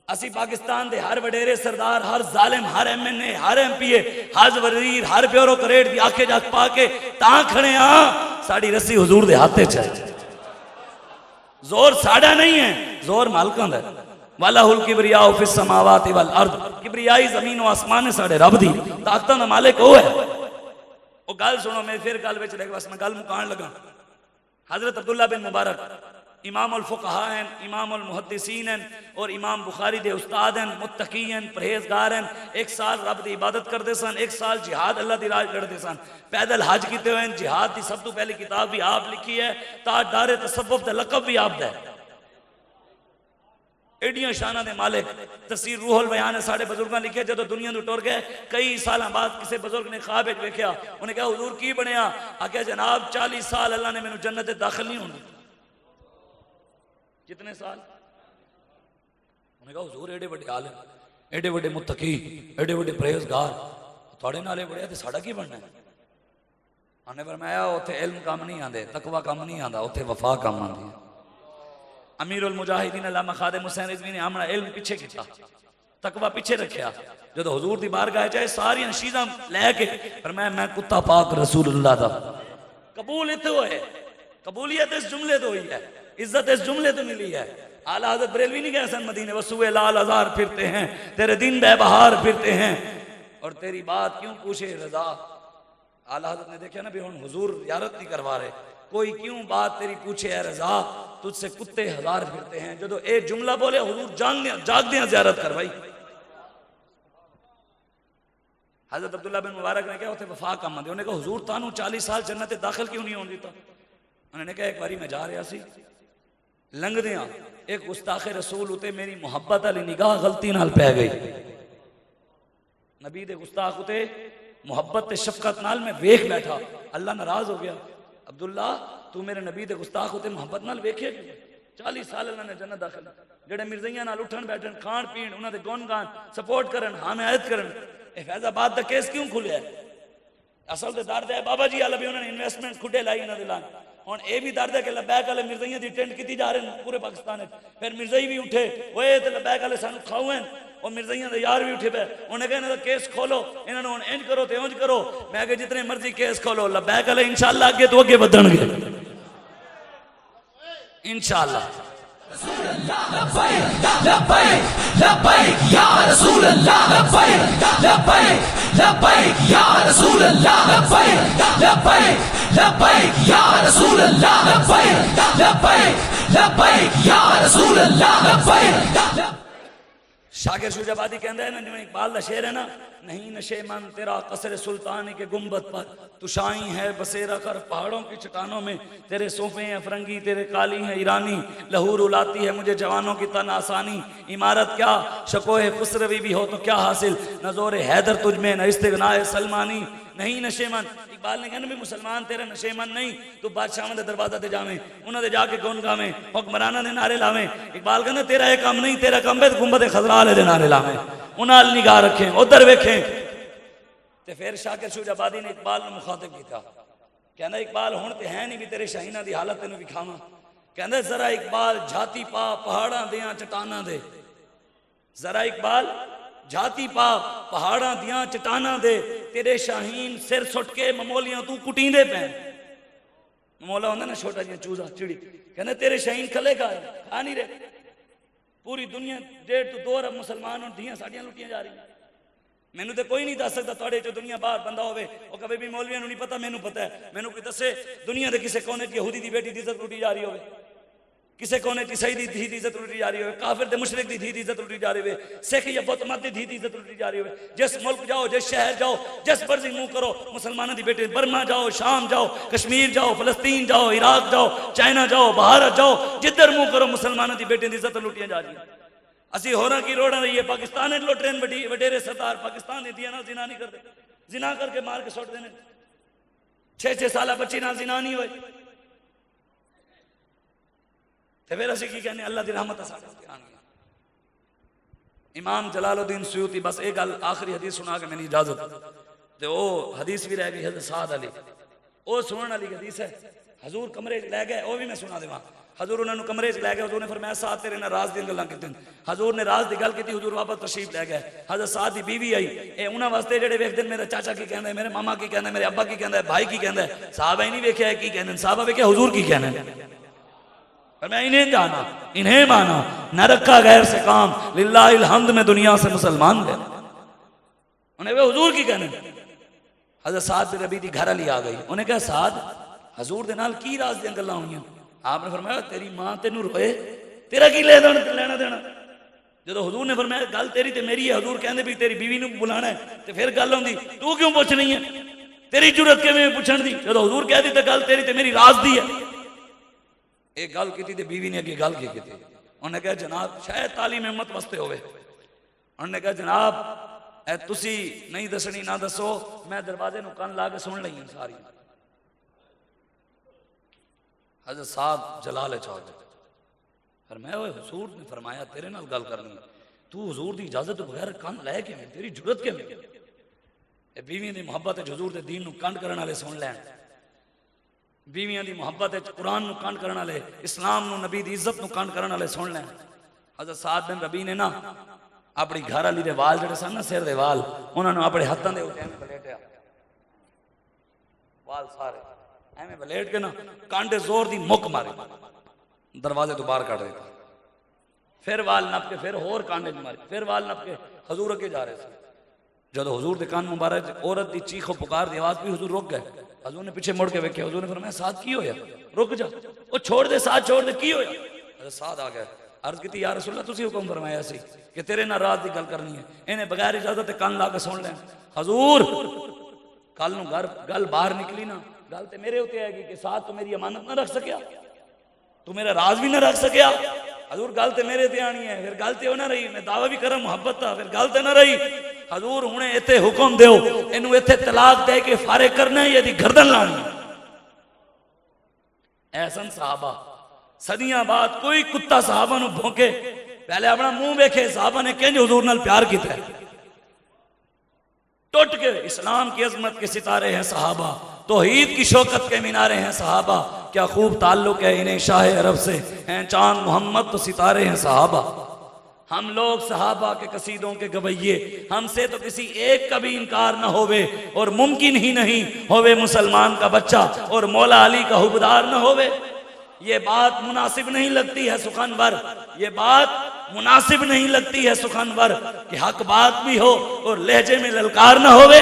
Speaker 2: असी पाकिस्तान के हर वडेरे सरदार, हर जालिम, हर MNA, हर MPA, हर वजीर, हर ब्यूरोक्रेट की आखे जाक पा के तां खड़े हाँ साड़ी रस्सी हुजूर दे हाथे च है। जोर साड़ा नहीं है, जोर मालकां दा है। वलहुल किबरिया फिस समावाति वल अर्द, किबरियाई जमीन व आसमान ने साढ़े रब दी, ताकतां दा मालिक वो है। वो गल सुनो, मैं फिर गल विच बस मैं गल मुकान लगा। हजरत अब्दुल्ला बिन मुबारक इमाम उल फुकहा हैं, इमाम उल मुहद्दिसीन हैं और इमाम बुखारी दे उस्ताद हैं, मुत्तकी हैं, परहेजगार हैं। एक साल रब दी इबादत करते सन, एक साल जिहाद अल्लाह दी राह करते सन, पैदल हज किते हुए हैं। जिहाद की सब तो पहली किताब भी आप लिखी है, ताजदार तसव्वुफ दा लक़ब भी आप दा है। एडियां शाना दे मालिक। तफसीर रूहुल बयान है साढ़े बुजुर्गां लिखे, जो दुनिया तो टुर गए कई साल बाद किसी बुजुर्ग ने ख्वाब विच वेख्या, उन्हें कहा हुजूर की बनया? आख्या जनाब 40 साल अल्लाह ने मैनू जन्नत में दाखिल नहीं होने दिता। कितने साल? उन्हें कहा हुजूर एडे बड़े आलिम, एडे बड़े मुत्तकी, एडे बड़े परहेजगार, थोड़े नाले बड़े ते साड़ा की बनना है? आने फरमाया उत्थे इल्म कम नहीं आंदे, तकवा कम नहीं आंदा, उत्थे वफा कम आंदी है। अमीरुल मुजाहिदीन अल्लामा खादिम हुसैन रिजवी ने अपना इल्म पिछे किया, तकवा पिछे रखा। जो हुजूर दी बारगाह चाहे सारियां चीज़ां लैके फरमाया मैं कुत्ता पाक रसूलुल्लाह दा। कबूल इत्थे होए, कबूलियत इस जुमले तो हुई है, इज्जत इस जुमले तो मिली है। आला हज़रत बरेलवी नहीं गए सन मदीने, वसूए लाल हजार फिरते हैं, तेरे दिन बेबहार फिरते हैं और तेरी बात क्यों पूछे रजा। आला हज़रत ने देखा ना भी हुण हुजूर ज़ियारत नहीं करवा रहे, कोई क्यों बात तेरी पूछे है रजा, तुझसे कुत्ते हजार फिरते हैं। जो ए जुमला बोले हुजूर जागदे ज़ियारत करवाई। हज़रत अब्दुल्ला बिन मुबारक ने कहा उसे वफा कम आंदे। उन्हें कहा हुजूर तानू 40 साल जन्नत दाखिल क्यों नहीं होने दिता? उन्होंने कहा एक बारी मैं जा रहा सी, लंघदियां एक गुस्ताखे रसूल उते मेरी मुहब्बत वाली निगाह गलती नाल पै गई। नबी दे गुस्ताख उते मुहब्बत ते शफकत नाल मैं वेख बैठा, अल्लाह नाराज हो गया। अब्दुल्ला तू मेरे नबी दे गुस्ताख उते मुहब्बत नाल वेखे? 40 साल अल्लाह ने जन्नत दाखिल, जेड़े मिर्जाइयां नाल उठन बैठन, खान पीन, उन्हां दे गुण गान, सपोर्ट करन, हमायत करन। फैजाबाद का केस क्यों खुलिया? असल तो दर्द है बाबा जी वाला भी उन्होंने इन्वेस्टमेंट खुडे लाई इन्होंने दिलान। हुण ये भी दर्द है कि लबैक वाले मिर्जाइयां दी टेंट की जा रहे हैं पूरे पाकिस्तान में। फिर मिर्जाई भी उठे वो तो लबैक वाले सानू खाऊ हैं और मिर्जाइयां दे यार भी उठे पे। उन्हें कहा इन्हां दा केस खोलो, इन्होंने हुण इंज करो ते उंज करो। मैं कहा जितने मर्जी केस खोलो, लबैक वाले इंशाअल्लाह अगे तो अगे वधणगे इंशाअल्लाह। शाकिर शुजाबादी कहता है ना, जिवें इकबाल का शेर है ना, नहीं नशे मन तेरा कसर सुल्तानी के गुंबद पर, तुशाई है बसेरा कर पहाड़ों की चट्टानों में, तेरे सोफे हैं फरंगी तेरे काली है ईरानी, लहू रुलाती है मुझे जवानों की तन आसानी, इमारत क्या शकोए खुसरवी भी हो तो क्या हासिल, नजोर हैदर तुझ में न इस्तिगनाए सलमानी, नहीं नशेमन। इकबाल ने कहना भी मुसलमान तेरा नशेमन नहीं, तू बादशाह के दरवाजा ते जावे, उन्होंने जाके गुन गावे, हुक्मराना दे नारे लावे। इकबाल कहना तेरा यह काम नहीं, तेरा काम है गुंबद खजरा वाले दे नारे लावे, उन्हां निगाह रखें, उधर वेखें। ते फिर शाकिर शुजाबादी ने इकबाल ने मुखातिब किया, कहना इकबाल हुण ते है नहीं भी तेरे शाहीना दी हालत तेनू विखावां। कहना जरा इकबाल झाती पा पहाड़ां दियां चट्टानां दे, जरा इकबाल झाती पा पहाड़ां दियां चट्टानां दे, तेरे शाहीन सिर सुट के ममोलियां तू कुटींदे पैन। ममोला होंदा ना छोटा जिहा चूजा चिड़ी, कहना तेरे शाहीन खले खा नहीं रहे। पूरी दुनिया 1.5 to 2 अरब मुसलमान और धियां साड़ियां लुटियां जा रही। मैनू तो कोई नहीं दस सकता थोड़े चो दुनिया बाहर बंदा होवे वो कभी भी मौलवियां नूं नहीं पता, मैनू पता है। मैनू कोई दसे दुनिया के किसी कोने च यहूदी दी बेटी दी इज्जत लुटी जा रही होवे, किसी कोने च ईसाई दी धी दी इज्जत लुटी जा रही होवे, काफिर दे मुशरिक दी धी दी इज्जत लुटी जा रही होवे, सिख या बुत मत दी धी दी इज्जत लुटी जा रही होवे। जिस मुल्क जाओ, जिस शहर जाओ, जिस मर्जी मुंह करो मुसलमानों की बेटे, बर्मा जाओ, शाम जाओ, कश्मीर जाओ, फलस्तीन जाओ, इराक जाओ, चाइना जाओ, भारत जाओ, जिधर मुंह करो मुसलमानों की बेटे की इज्जत लुटियां जा रही है। असी होर की रोड़ा रही है, पाकिस्तान लुट रहे हैं, वडेरे सरदार पाकिस्तान दी ना जिना नहीं करते, जिना करके मार के सुट देने। 6-6 साल बच्ची ना जिना नहीं हुए तो फिर असी की कहने अल्लाह की रहमत साडे उत्ते आनी। इमाम जलालुद्दीन सुयूती, बस एक गल आखिरी हदीस सुना के मैंने इजाजत, तो वो हदीस भी रह गई हज़रत साद अली, वो सुनने वाली हदीस है। हजूर कमरे लै गए, वो भी मैं सुना देवां। हजूर उन्होंने कमरे च लै गए, हजूर ने फरमाया साद तेरे नाल राज दी गल्लां कीतियां। हजूर ने राज दी गल की, हजूर वापस तशरीफ लै गए। हजरत साद दी बीवी आई, ये उन्हां वास्ते जेड़े वेखदे मेरा चाचा की कहंदा है, मेरे मामा की कहंदा है, मेरे अब्बा की कहंदा है, भाई की कहंदा है, साहबा ही नहीं वेख्या की कहंदे, साहबा वेख्या हजूर की कहंदे। पर मैं इन्हें जाना, इन्हें माना, न रखा गैर से काम, लिल्लाहिल हम्द में दुनिया से मुसलमान गए। उन्हें वे हुजूर की कहने हज़रत साद बिन रबी दी घर वाली आ गई। उन्हें कहा साद हजूर दे नाल की राज दी गल्लां होईयां? आपने फरमाया तेरी मां तेनू रोए, तेरा की लेना देना। जो हजूर ने फरमाया गल तेरी ते मेरी है, हजूर कहते भी तेरी बीवी नू बुलाना है तो फिर गल होंदी, तू क्यों पुछ नहीं है? तेरी जरूरत किवें पुछण दी? जो हजूर कह दी तो गल तेरी ते मेरी राज दी है। एक गल की ते बीवी ने अगे गल की। उन्हें कहा जनाब शायद तालीम हिम्मत वास्ते होवे। उन्होंने कहा जनाब ए तुसी नहीं दसनी ना दसो, मैं दरवाजे नू कन ला के सुन लई सारी। हज़रत साहब जलाल चौक पर मैं हुजूर ने फरमाया तेरे नाल गल करनी, तू हुजूर की इजाजत तो बगैर कन लै के तेरी जरूरत के बीवियों की मुहब्बत हजूर के दीन नू कंड करने वाले सुन लैन, बीवियों की मुहब्बत कुरान नू कंड करने वाले, इस्लाम नू नबी की इज्जत नू कंड करने वाले सुन लैन। हज़रत साद बिन रबी ने ना अपनी घर वाली के वाल जोड़े सन ना सिर के वाल, उन्होंने अपने हाथों के उत्ते बलेटिया, वाल सारे एवं बलेट के ना कांडे जोर की मुक मारे, दरवाजे तो बाहर कट रहे थे। फिर वाल नप के फिर होर कांडे मारे, फिर वाल नप के हजूर अगे जा रहे थे। जब हजूर के कान मुबारक औरत की चीखो पुकार की आवाज भी हजूर रुक गए। हजूर ने पीछे मुड़ के वेख्या, हजूर ने फरमाया साद की होया? रुक जा, वो छोड़ दे साद छोड़ दे, की होया? साद आ गया, अर्ज की या रसूल अल्लाह तुसी हुक्म फरमाया सी कि तेरे नाल रात की गल करनी है, इन्हें बगैर इजाजत कान ला के सुन लें। हजूर कल नू गल बाहर निकली ना, गल तो मेरे उत्ते आएगी कि साथ तो मेरी अमानत ना रख सकिया, तू मेरा राज भी ना रख सकिया। हजूर गल तो मेरे ते आनी है, फिर गल तो ना रही, मैं दावा भी करा मुहब्बत था, फिर गल तो ना रही। हजूर हुणे इत्थे हुक्म दो, इनू इत्थे तलाक दे के फारिग करना है, यदि गर्दन लानी। ऐसन साहबा सदियां बाद कोई कुत्ता साहबा नू भौंके, पहले अपना मुंह वेखे साहबा ने किंज हुजूर नाल प्यार किया। टूट के इस्लाम की अजमत के सितारे हैं सहाबा, तौहीद की शौकत के मीनारे हैं सहाबा, क्या खूब ताल्लुक है इन्हें शाह अरब से, हैं चांद मोहम्मद तो सितारे हैं सहाबा। हम लोग सहाबा के कसीदों के गवैये, हमसे तो किसी एक का भी इनकार न होवे, और मुमकिन ही नहीं होवे मुसलमान का बच्चा और मौला अली का हुबदार न होवे। ये बात मुनासिब नहीं लगती है सुखनवर, ये बात मुनासिब नहीं लगती है सुखनवर कि हक बात भी हो और लहजे में ललकार न होवे।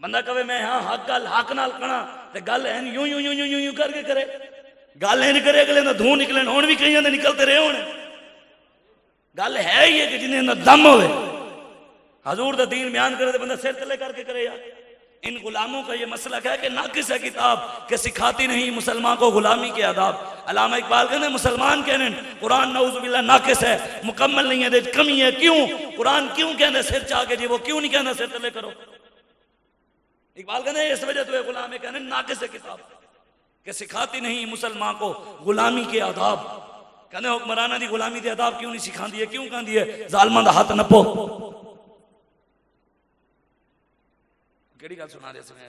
Speaker 2: बंदा कहे मैं हाँ हक गल हक नाल कणा ते गल एन यूं यूं यूं यूं यूं यूं करके करे, गल एन करे अगले ना धूं निकले, हुण भी कईयां दे निकलते रहे होण। गल है ही है कि जिन्हें ना दम होवे, हजूर दा दीन बयान करे तो बंदा सिर तले करके करे। यार इन गुलामों का ये मसलक है कि नाकिस है किताब के सिखाती नहीं मुसलमान को गुलामी के आदाब। अल्लामा इकबाल कहते मुसलमान कहने कुरान नऊजुबिल्लाह नाकिस है, मुकम्मल नहीं है, कमी है। क्यों कुरान क्यों कहने सिर चाह के जी, वो क्यों नहीं कहना सिर तले करो? इकबाल कहते इस वजह तो गुलाम कहने नाकिस है किताब के सिखाती नहीं मुसलमान को गुलामी के आदाब। कहने हुक्मराना दी गुलामी के आदाब क्यों नहीं सिखाती है, क्यों कहती है जालमां दा हाथ नपो। केड़ी गल सुना रहे सुने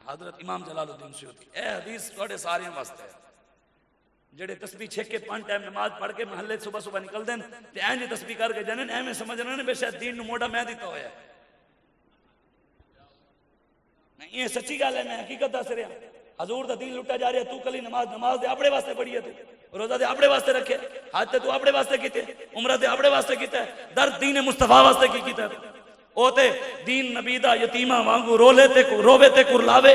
Speaker 2: हजरत इमाम जलालुद्दीन सयूती, ए हदीस थोड़े सारे वास्ते है जेडे तस्बीह छेक के 5 टाइम नमाज पढ़ के महल्ले सुबह सुबह निकलते हैं ते इंज तस्बीह करके जाने एवें समझ रहे हैं बेशक दीन नू मोढ़ा मैं दिता होया। नहीं ये सच्ची गल है, मैं हकीकत दस रहा। हजूर दा दीन लुटा जा रहा, तू कली नमाज दे अपने वास्ते पढ़ी है, तू रोजा दे अपने वास्ते रखे, हज ते तू अपने वास्ते कीते, उमरा ते अपने वास्ते कीता है, दर्द दीन मुस्तफा वास्ते की कीता है। ओते दीन नबी दा यतीमा वांगू रोले ते रोवे ते कुरलावे।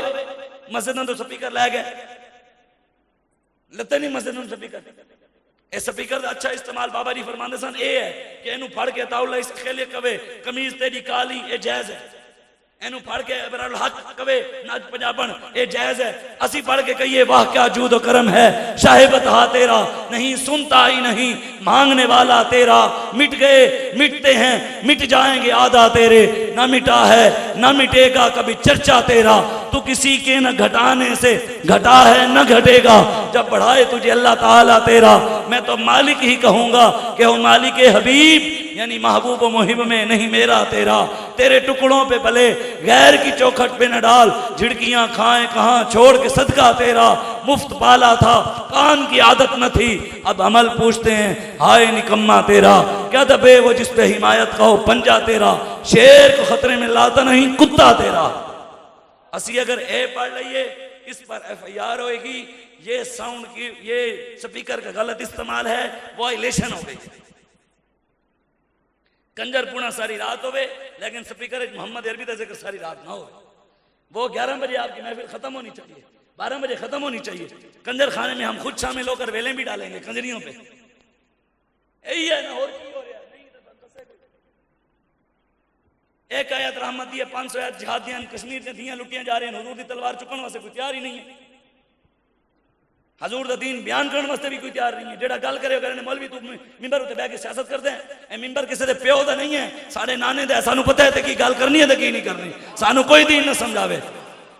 Speaker 2: मस्जिद तो स्पीकर लै गए, लते नहीं मस्जिद में स्पीकर। ए स्पीकर का अच्छा इस्तेमाल बाबा जी फरमाते सन ए है कि इनू फड़ के ताउला इस खेले कवे कमीज तेरी काली ए जायज है, इनू फड़ के बरल हक कवे नच पंजाबन ए जायज है। असी पढ़ के कहिए वाह क्या जूद करम है, शाहिबत हा तेरा नहीं सुनता ही नहीं मांगने वाला तेरा। मिट गए मिटते हैं मिट जाएंगे आधा तेरे, ना मिटा है ना मिटेगा कभी चर्चा तेरा। तू किसी के न घटाने से घटा है न घटेगा, जब बढ़ाए तुझे अल्लाह ताला तेरा। मैं तो मालिक ही कहूंगा कि हो मालिक हबीब, यानी महबूब मुहिब में नहीं मेरा तेरा। तेरे टुकड़ों पे भले गैर की चौखट पे न डाल, झिड़कियां खाएं कहां छोड़ के सदका तेरा। मुफ्त पाला था कान की आदत न थी, अब अमल पूछते हैं हाय निकम्मा तेरा। क्या दबे वो जिस पे हिमायत का हो पंजा तेरा, शेर को खतरे में लाता नहीं कुत्ता तेरा। असी अगर ए पढ़ लीए इस पर FIR होएगी, ये साउंड की, ये स्पीकर का गलत इस्तेमाल है, वायलेशन हो गई। कंजर पुणा सारी रात होवे लेकिन स्पीकर मोहम्मद अरबी का जिक्र सारी रात ना हो। वो 11 बजे आपकी महफिल खत्म होनी चाहिए, 12 बजे खत्म होनी चाहिए। कंजर खाने में हम खुद शामिल होकर वेलें भी डालेंगे कंजरियों पे। यही है ना, और की हो रहा है? एक आयत रहमत दी है, 500 आयत जिहाद दियां कश्मीर से दियां लुटियां जा रही हैं, हुजूर दी तलवार चुकन वास्ते कोई तैयार ही नहीं है। हजूर दा दीन बयान करने वास्ते भी कोई तैयार नहीं है। जेड़ा गल करे कहने मौलवी तू मिंबर उत्ते बैठ के सियासत करदे हैं, ए मिंबर किसी दे प्यो दा नहीं है, साडे नाने दा है। सानू पता है ते की गल करनी है ते की नहीं करनी। सानू कोई दीन ना समझावे।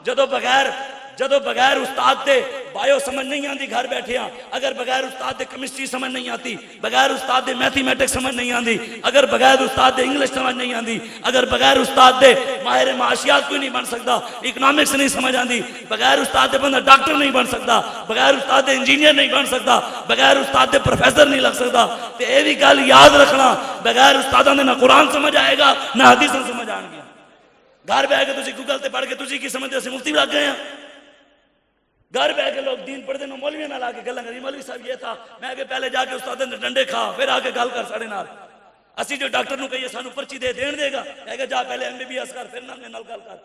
Speaker 2: जदों बगैर उस्ताद दे बायो समझ नहीं आती घर बैठे हाँ, अगर बगैर उस्ताद दे केमिस्ट्री समझ नहीं आती, बगैर उस्ताद दे मैथमेटिक्स समझ नहीं आती, अगर बगैर उस्ताद दे इंग्लिश समझ नहीं आती, अगर बगैर उस्ताद दे माहिर माशियात कोई नहीं बन सकता, इकोनॉमिक्स नहीं समझ आती, बगैर उस्ताद दे बंदा डॉक्टर नहीं बन सकता, बगैर उस्ताद दे इंजीनियर नहीं बन सकता, बगैर उस्ताद दे प्रोफेसर नहीं लग सकता। तो यह भी गल याद रखना, बगैर उस्तादा ने ना कुरान समझ आएगा ना हदीस समझ आएगी। घर बह के तुम गूगल से पढ़ के तुम की समझते असं मुफ्ती लग गए हैं। घर बह के लोग दीन पढ़ते हैं, मौलवियों नाल आके गल्लां करी, मौलवी साहब ये था, मैं के पहले जाके उस्ताद ने डंडे खा फिर आके गल कर साढ़े नाल। असी जो डॉक्टर नूं कहिए सानू पर्ची दे देण देगा, कहेगा जा पहले MBBS कर फिर मेरे नाल गल कर।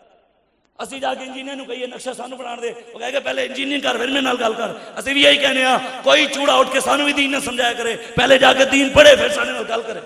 Speaker 2: असी जाके इंजीनियर नूं कहिए नक्शा सानू बनाण दे, वो कहेगा पहले इंजीनियरिंग कर फिर मेरे नाल गल कर। असी भी यही कहने आ, कोई चूड़ा उठ के सानू भी दीन ना समझाया करे, पहले जाके दीन पढ़े फिर साडे नाल गल करे।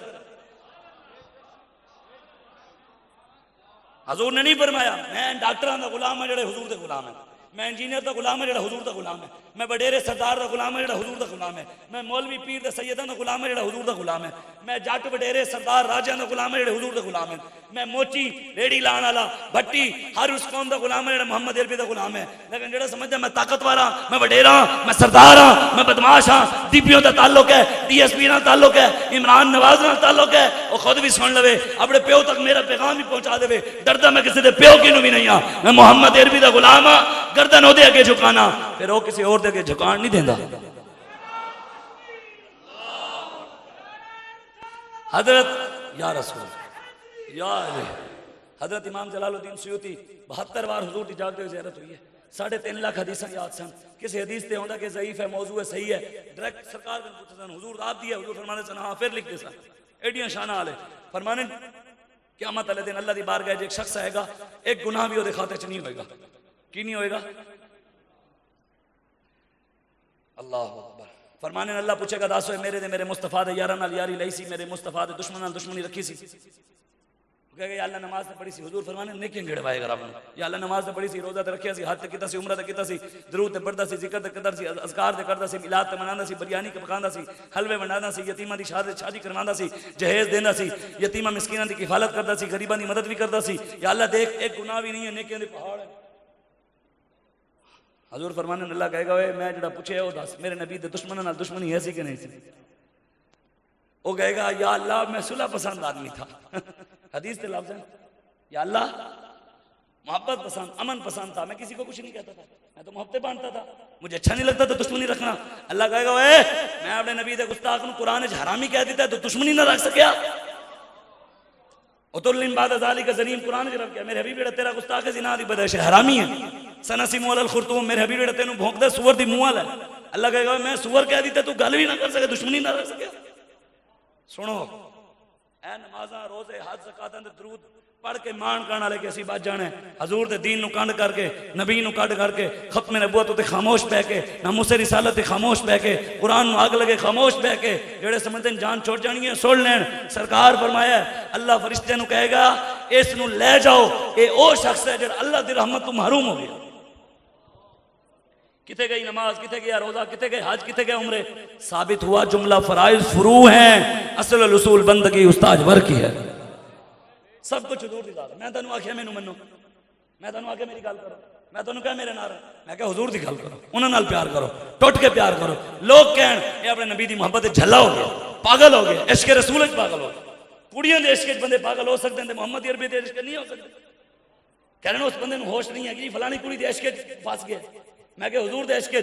Speaker 2: हजूर ने नहीं फरमाया मैं डॉक्टरां दा गुलाम हां जेड़े हुजूर दे गुलाम है, मैं इंजीनियर का गुलाम है जेड़ा हुजूर का गुलाम है, मैं वडेरे सरदार का गुलाम है जेड़ा हुजूर का गुलाम है, मैं मौलवी पीर दे सैयदां का गुलाम है जेड़ा हुजूर का गुलाम है, मैं जट वडेरे सरदार राजा का गुलाम है जेड़े हुजूर का गुलाम है, मैं मोची रेड़ी लाने वाला भट्टी हर उस कौम का गुलाम है जेड़ा मोहम्मद अरबी का गुलाम है। लेकिन जेड़ा समझदा मैं ताकतवर हां, मैं वडेरा हां, मैं सरदार हां, मैं बदमाश हां, डीपीओ दा ताल्लुक है, DSP नाल ताल्लुक है, इमरान नवाज नाल ताल्लुक है, वो खुद भी सुन लवे, अपने प्यो तक मेरा पैगाम भी पहुंचा देवे। डरदा मैं किसी दे प्यो की भी नहीं हां, मैं मोहम्मद अरबी का गुलाम हां। गर्दन ओदे अगे झुकाना फिर वो किसी और दे अगे झुकान नहीं देंदा। हजरत या रसूल या अली, हजरत इमाम जलालुद्दीन सुयूती 72 बार हुजूर की जागते हुए ज़ियारत हुई है। 3.5 लाख हदीसां याद सन। किसी हदीस ते होंदा कि ज़ईफ है, मौजू है, सही है, डायरेक्ट सरकार ने पूछा सन हुजूर आप दिया, हुजूर फरमाने सन हां, फिर लिखते सन एडियां शाना वाले फरमाने क़यामत वाले दिन अल्लाह दी बारगाह च एक शख्स आएगा, एक गुनाह भी ओदे खाते च नहीं होएगा। की नहीं होएगा? अल्लाह अकबर। फरमाने अल्लाह पूछेगा दासो मेरे दे मेरे मुस्तफा दे यारां नाल यारी लई सी, मेरे मुस्तफा दे दुश्मन नाल दुश्मनी रखी सी। कहेगा या अल्लाह नमाज ते पढ़ी सी, हुजूर फरमाने नेकियां गिणवाएगा रब ने। या अल्लाह नमाज ते पढ़ी सी, रोजा ते रखिया सी, हज ते कीता सी, उमरा ते कीता सी, दरूद ते पढ़दा सी, जिक्र ते करदा सी, अज़कार ते करदा सी, मिलाद ते मनांदा सी, बिरयानी के पकांदा सी, हलवे वंडांदा सी, यतीमां दी शादी करवांदा सी, जहेज देंदा सी, यतीमां मिस्कीनां दी किफालत करदा सी, गरीबां दी मदद भी करदा सी। या अल्लाह देख एक गुनाह भी नहीं है, नेकियां दे पहाड़ है। हजूर फरमाने अल्लाह कहेगा वे मैं जड़ा पूछे वो दस मेरे नबी दे दुश्मन नाल दुश्मनी है सी कि नहीं सी? वो कहेगा या अल्लाह मैं सुलह पसंद आदमी था। हदीस के लफ्ज़ है या अल्लाह मोहब्बत पसंद, अमन पसंद था, मैं किसी को कुछ नहीं कहता था, मैं तो मोहब्बतें बांटता था, मुझे अच्छा नहीं लगता था दुश्मनी रखना। अल्लाह कहेगा वे मैं अपने नबी दे गुस्ताख नूं कुरान च हरामी कह दिता तो दुश्मनी ना रख सकिया। उतुल्लिन बाद ज़ालिक ज़नीम कुरान च रख गया मेरे हबीब जेड़ा तेरा गुस्ताख है जिना दी बदश हरामी है। सनसिमु अलल खुर्तूम मेरे हबीब जेड़ा तेनू भौंकदा सुअर दी मुंह वाला है। अल्लाह कहेगा मैं सुअर कह दिता तू गल भी ना कर सके, दुश्मनी ना रख सके। सुनो ए नमाज़ां रोजे हज ज़कातां ते दरूद पढ़ के मान करने वाले के असीं बच जाना है। हजूर दे दीन नूं कंड करके नबी नूं कंड करके खत्म नबूवत ते खामोश बह के नामूसे रिसालत ते खामोश बह के कुरान नूं अग लगे खामोश बह के जेड़े समझदे जान छुट जानी है सुन लैन। सरकार फरमाया अल्लाह फरिश्ते नूं कहेगा इस नूं ले जाओ, ये ओ शख्स है जेड़ा अल्लाह दी रहमत तो महरूम हो गया। किथे गई नमाज, किथे गया रोजा, किथे गए हज, किथे गए उम्रे? साबित हुआ जुमला फराइज फुरू हैं, असल उसूल बंदगी उस्ताद वर की है। सब कुछ हुजूर दी जात। मैं तैनूं आख्या मैनूं मन्नो, मैं तैनूं आख्या मेरी गल करो, मैं तैनूं कहा मेरे नाल, मैं कहा हुजूर दी गल करो, उन्हां नाल प्यार करो, टुट के प्यार करो। लोग कहण ये अपने नबी दी मोहब्बत झल्ला हो गया, पागल हो गया, इश्क रसूल च पागल हो गया। कुड़ियां दे इश्क च बंदे पागल हो सकते हैं, मोहम्मद अरबी दे इश्क नहीं हो सकते। कहण उस बंदे नूं होश नहीं है कि फलानी कुड़ी दे इश्क च फस गया। मैं कहा हुजूर दे इश्क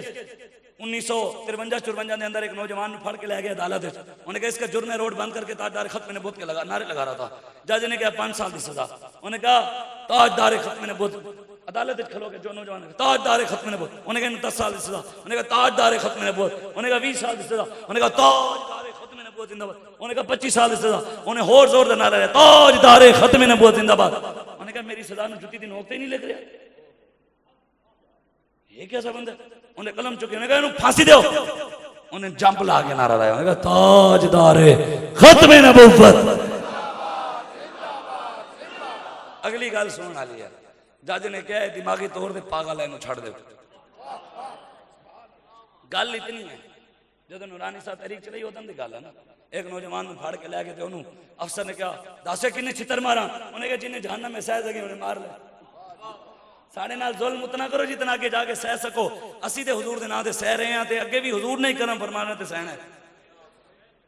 Speaker 2: 1953-54 के अंदर एक नौजवान फड़ के ले गया अदालत। उन्हें कहा इसका जुर्म है रोड बंद करके ताजदार खत्म नबूवत के नारे लगा रहा था। जज ने कहा 5 साल की सजा। उन्हें कहा ताजदार खत्म नबूवत अदालत खलो के जो नौजवान ताजदार खत्म ने बोल उन्हें कहा 10 साल की सजा, उन्हें कहा ताजदार खत्म ने बोल, उन्हें कहा 20 साल की सजा, उन्हें कहा ताजदार खत्म ने बोल जिंदाबाद, उन्हें कहा 25 साल की सजा, उन्हें होर जोर देना रहे ताजदार खत्म ने बोल जिंदाबाद। उन्हें कहा मेरी सजा में जुती दिन होते ही नहीं लग रहा, ये कैसा बंदा। उन्हें कलम चुके, उन्हें कहा फांसी दो, उन्हें जंप ला के नारा लगाया, उन्हें कहा ताजदार खत्म नबुव्वत। अगली गल सुन वाली है, जज ने कहा दिमागी तौर पर पागल है, छड़ दो। गल इतनी है जो नूरानी साहब तहरीक चलाई उदम की गल है ना, एक नौजवान फाड़ के लैके तो उन्होंने अफसर ने कहा दस किन्ने छितर मारा, उन्हें कहा जिन्हें जहन्नम में सह सके उन्हें मार ले। साढ़े नाल जुल्म उतना करो जितना आगे जाके सह सको। असी तो हजूर के नाम से सह रहे हैं, तो अगे भी हजूर नहीं करम फरमाना तो सहना है।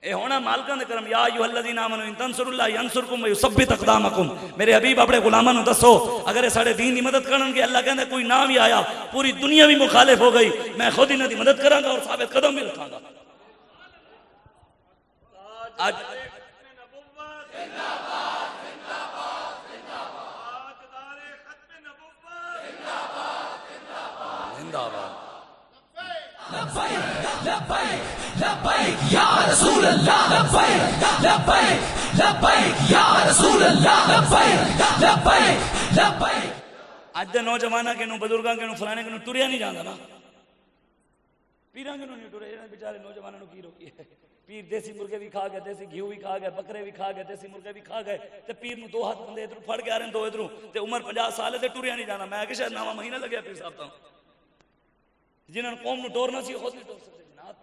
Speaker 2: ये होना मालकां दे करम। या अय्युहल्लज़ीना आमनू इन तंसुरुल्लाह यंसुरकुम व युसब्बित अक़दामकुम। मेरे हबीब अपने गुलामां नूं दसो अगर साडे दीन की मदद करनगे, अल्लाह कहंदा कोई ना भी आया पूरी दुनिया भी मुखालिफ हो गई, मैं खुद इन्हां दी मदद करांगा और साबित कदम भी रखांगा। आज आज दे नौजवाना के बुजुर्गों के फलाने के टुरिया नहीं जाता ना, पीरां के नहीं टुरे बेचारे नौजवानों की रोकी है। पीर देसी मुर्गे भी खा गए, देसी घी भी खा गए, बकरे भी खा गए, देसी मुर्गे भी खा गए, तो पीर में 2 हाथ बंदे इधर फड़ के आ रहे हैं, 2 इधरों, तो उम्र 50 साल है, टुरिया नहीं जाना। मैं शायद 9वां महीना लगे पीर साहब तो जिन्होंने कौम को टोरना सी खुद नहीं टोर सकते जनाब,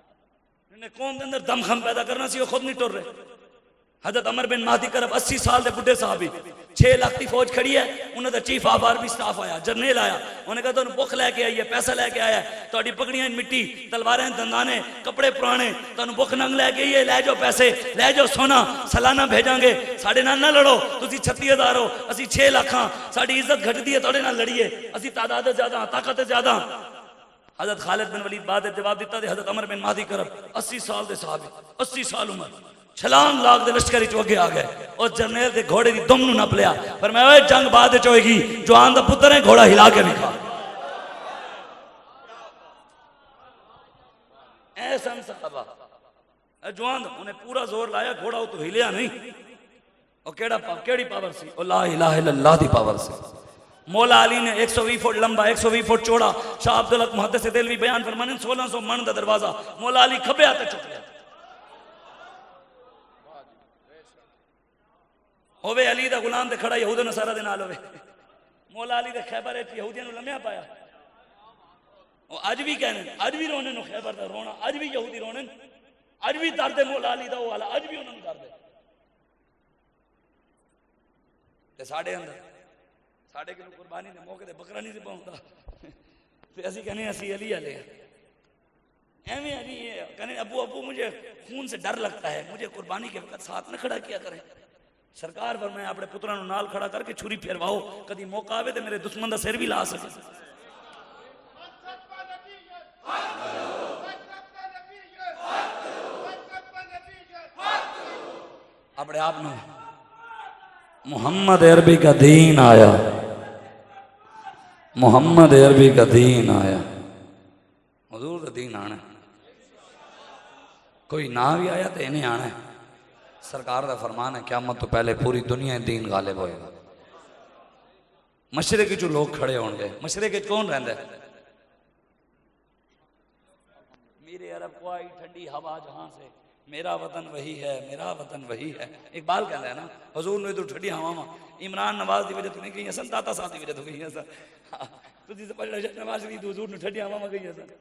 Speaker 2: जिन्हें कौम के अंदर दमखम पैदा करना सी खुद नहीं टोर रहे। हजरत अमर बिन महदी करब 80 साल के बुढ़े साहब, 6 लाख की फौज खड़ी है, उन्होंने चीफ ऑफ आर्मी स्टाफ आया, जरनेल आया, उन्हें कहा तुम भुख लैके आई है, पैसा लैके आया, थोड़ी पगड़ियां मिट्टी, तलवारें दंदाने, कपड़े पुराने, तुम भुख नंग लैके आई है, लै जाओ पैसे, लै जाओ सोना, सलाना भेजांगे, साढ़े नाल ना लड़ो, तुम 36,000 हो, असी 6 लाख हाँ, साड़ी इज्जत घटती है, थोड़े नाल लड़िए, असी तादाद ज्यादा ताकत ज्यादा। हजरत खालिद बिन वलीद बाद जवाब दिता, हजरत अमर बिन महदी करब 80 साल के साहब, 80 साल उम्र, छलांग लाग दे लश्कर अगे आ गए और जरनेल के घोड़े की दुम नप लिया, पर मैं जंग बाद होएगी, जवान का पुत्र है, घोड़ा हिला के दिखा। ऐसा साहबा जवान उन्हें पूरा जोर लाया, घोड़ा तो हिलिया नहीं, और केड़ी पावर सी, और ला इलाहा इल्लल्लाह दी पावर सी। मौला अली ने 120 फुट लंबा 120 फुट चौड़ा, शाह अब्दुल हक मुहद्दिस देलवी बयान फरमाने 1600 मन का दरवाजा, मौला अली खब्बे हाथ चुक लिया। होवे अली दा गुलाम ते खड़ा यहूद नसारा दे नाल होवे, मौला अली दे खैबर च यहूदियां नूं लम्या पाया। और अज भी कहने, अज भी रोने नु खैबर दा रोना, अज भी यहूदी रोने, अज भी दर्द मौला अली दा वो वाला, अज भी उन्होंने दर्द है। ते साडे अंदर साडे के कुर्बानी दे मौके ते बकरा नहीं सी पाउंदा, ते असी कहने असी अली वाले एवं अली कहने अबू अबू मुझे खून से डर लगता है, मुझे कुर्बानी के वक्त साथ न खड़ा किया करें। सरकार पर मैं अपने पुत्रों नाल खड़ा करके छुरी फेरवाओ, कभी मौका आवे तो मेरे दुश्मन का सिर भी ला सके। अपने आप में मोहम्मद अरबी का दीन आया, मोहम्मद अरबी का दीन आया, हुजूर का दीन आना, कोई ना भी आया तो इन्हें आना है। सरकार का फरमान है क़यामत तो पहले पूरी दुनिया दीन गालिब होएगा। मशरक़ जो लोग खड़े होंगे, मशरक़ कौन रहता है? मेरे अरब को आई ठंडी हवा जहां से, मेरा वतन वही है, मेरा वतन वही है। इकबाल कहता है ना, हजूर ने तो ठंडी हवा में इमरान नवाज की वजह तो नहीं गई सन, दाता साहब की वजह तो गई सन, तुझी से पढ़ नवाज शरीफ हजूर ने ठंडी हवा में गई सन।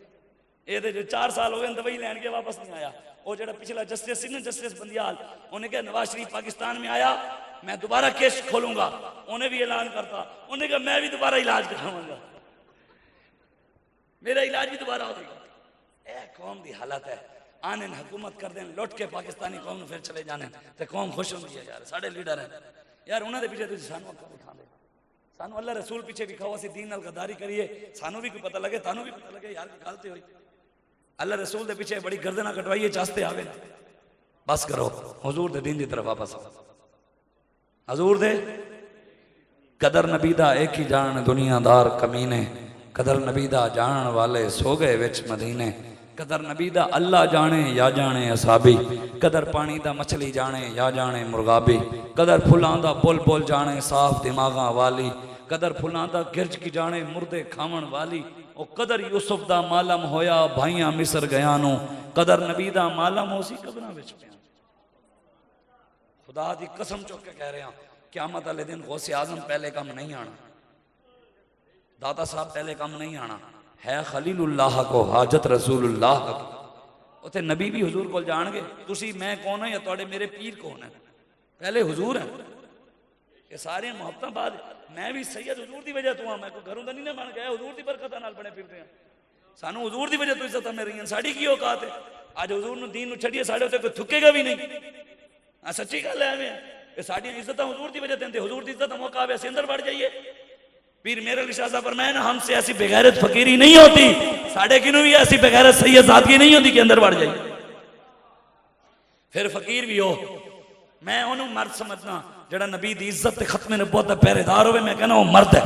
Speaker 2: ये जो 4 साल हो गए दवाई लैन के वापस नहीं आया। वो जो पिछला जस्टिस ना, जस्टिस बंदियाल, उन्हें कहा नवाज शरीफ पाकिस्तान में आया मैं दोबारा केस खोलूंगा, उन्हें भी ऐलान करता, उन्हें कहा मैं भी दोबारा इलाज कराऊंगा, मेरा इलाज भी दोबारा होगा। कौम की हालत है, आने हुकूमत कर दें, लुट के पाकिस्तानी कौम फिर चले जाने, तो कौम खुश होती है। यार साढ़े लीडर हैं यार, उन्होंने पीछे तुम सानू अक्का दिखा दे, सानू अल्लाह रसूल पीछे दिखाओ, असं दीन नाल गद्दारी करिए, सानू भी कोई पता लगे, थानू भी पता लगे यार की गलती हुई। अल्लाह रसूल के पीछे बड़ी गर्दना कटवाइए, चाहते आवे ना, बस करो, हुजूर दे दीन की तरफ वापस आओ, हुजूर दे
Speaker 1: कदर नबी दा एक ही जान दुनियादार कमीने, कदर नबी दा जान वाले सो गए विच मदीने। कदर नबी दा अल्लाह जाने या जाने असाबी, कदर पानी दा मछली जाने या जाने मुर्गाबी, कदर फुलां दा बुल बुल जाने साफ दिमागा वाली, कदर फुलां दा गिरज की जाने मुर्दे खावन वाली। ओ कदर यूसुफ दा मालम होया भाइयां मिस्र गया नू, कदर नबी दा मालम हो सी कबरां विच पिया। खुदा दी कसम चुक के कह रहे हैं, क़यामत वाले दिन गौसे आजम पहले कम नहीं आना, दाता साहब पहले कम नहीं आना है। खलीलुल्लाह को हाजत रसूलुल्लाह की। उथे नबी भी हुजूर को जाणगे, तुसी मैं कौन है या तुहाडे मेरे पीर कौन है, पहले हुजूर है। ये सारे मुहब्बतां बाद मैं भी सैयद हुजूर की वजह तो हाँ, मैं कोई घरों का नहीं ना बन गया, हुजूर की बरकत नाल बने फिरते हैं। सानू हुजूर की वजह तो इज्जत मिल रही है, साड़ी की औकात है। अज हुजूर नूं दीन नूं छड्डिए साडे उत्ते कोई थुकेगा भी नहीं। हाँ सच्ची गल है, एवं साड़ी इज्जत हुजूर की वजह ते, हुजूर की इज्जत मौका आवे असीं अंदर बढ़ जाइए। पीर मेरे अली शाह साहब फरमाए ना, हमसे ऐसी बेगैरत फकीरी नहीं होती, साडे किनू भी ऐसी बेगैरत सैयद सादगी नहीं होती कि अंदर बढ़ जाइए। फिर फकीर भी हो, मैं उन्होंने मर्द समझना जड़ा नबी की इज्जत खत्मे नबुवत का पहरेदार हो। मैं कहना वो मर्द है,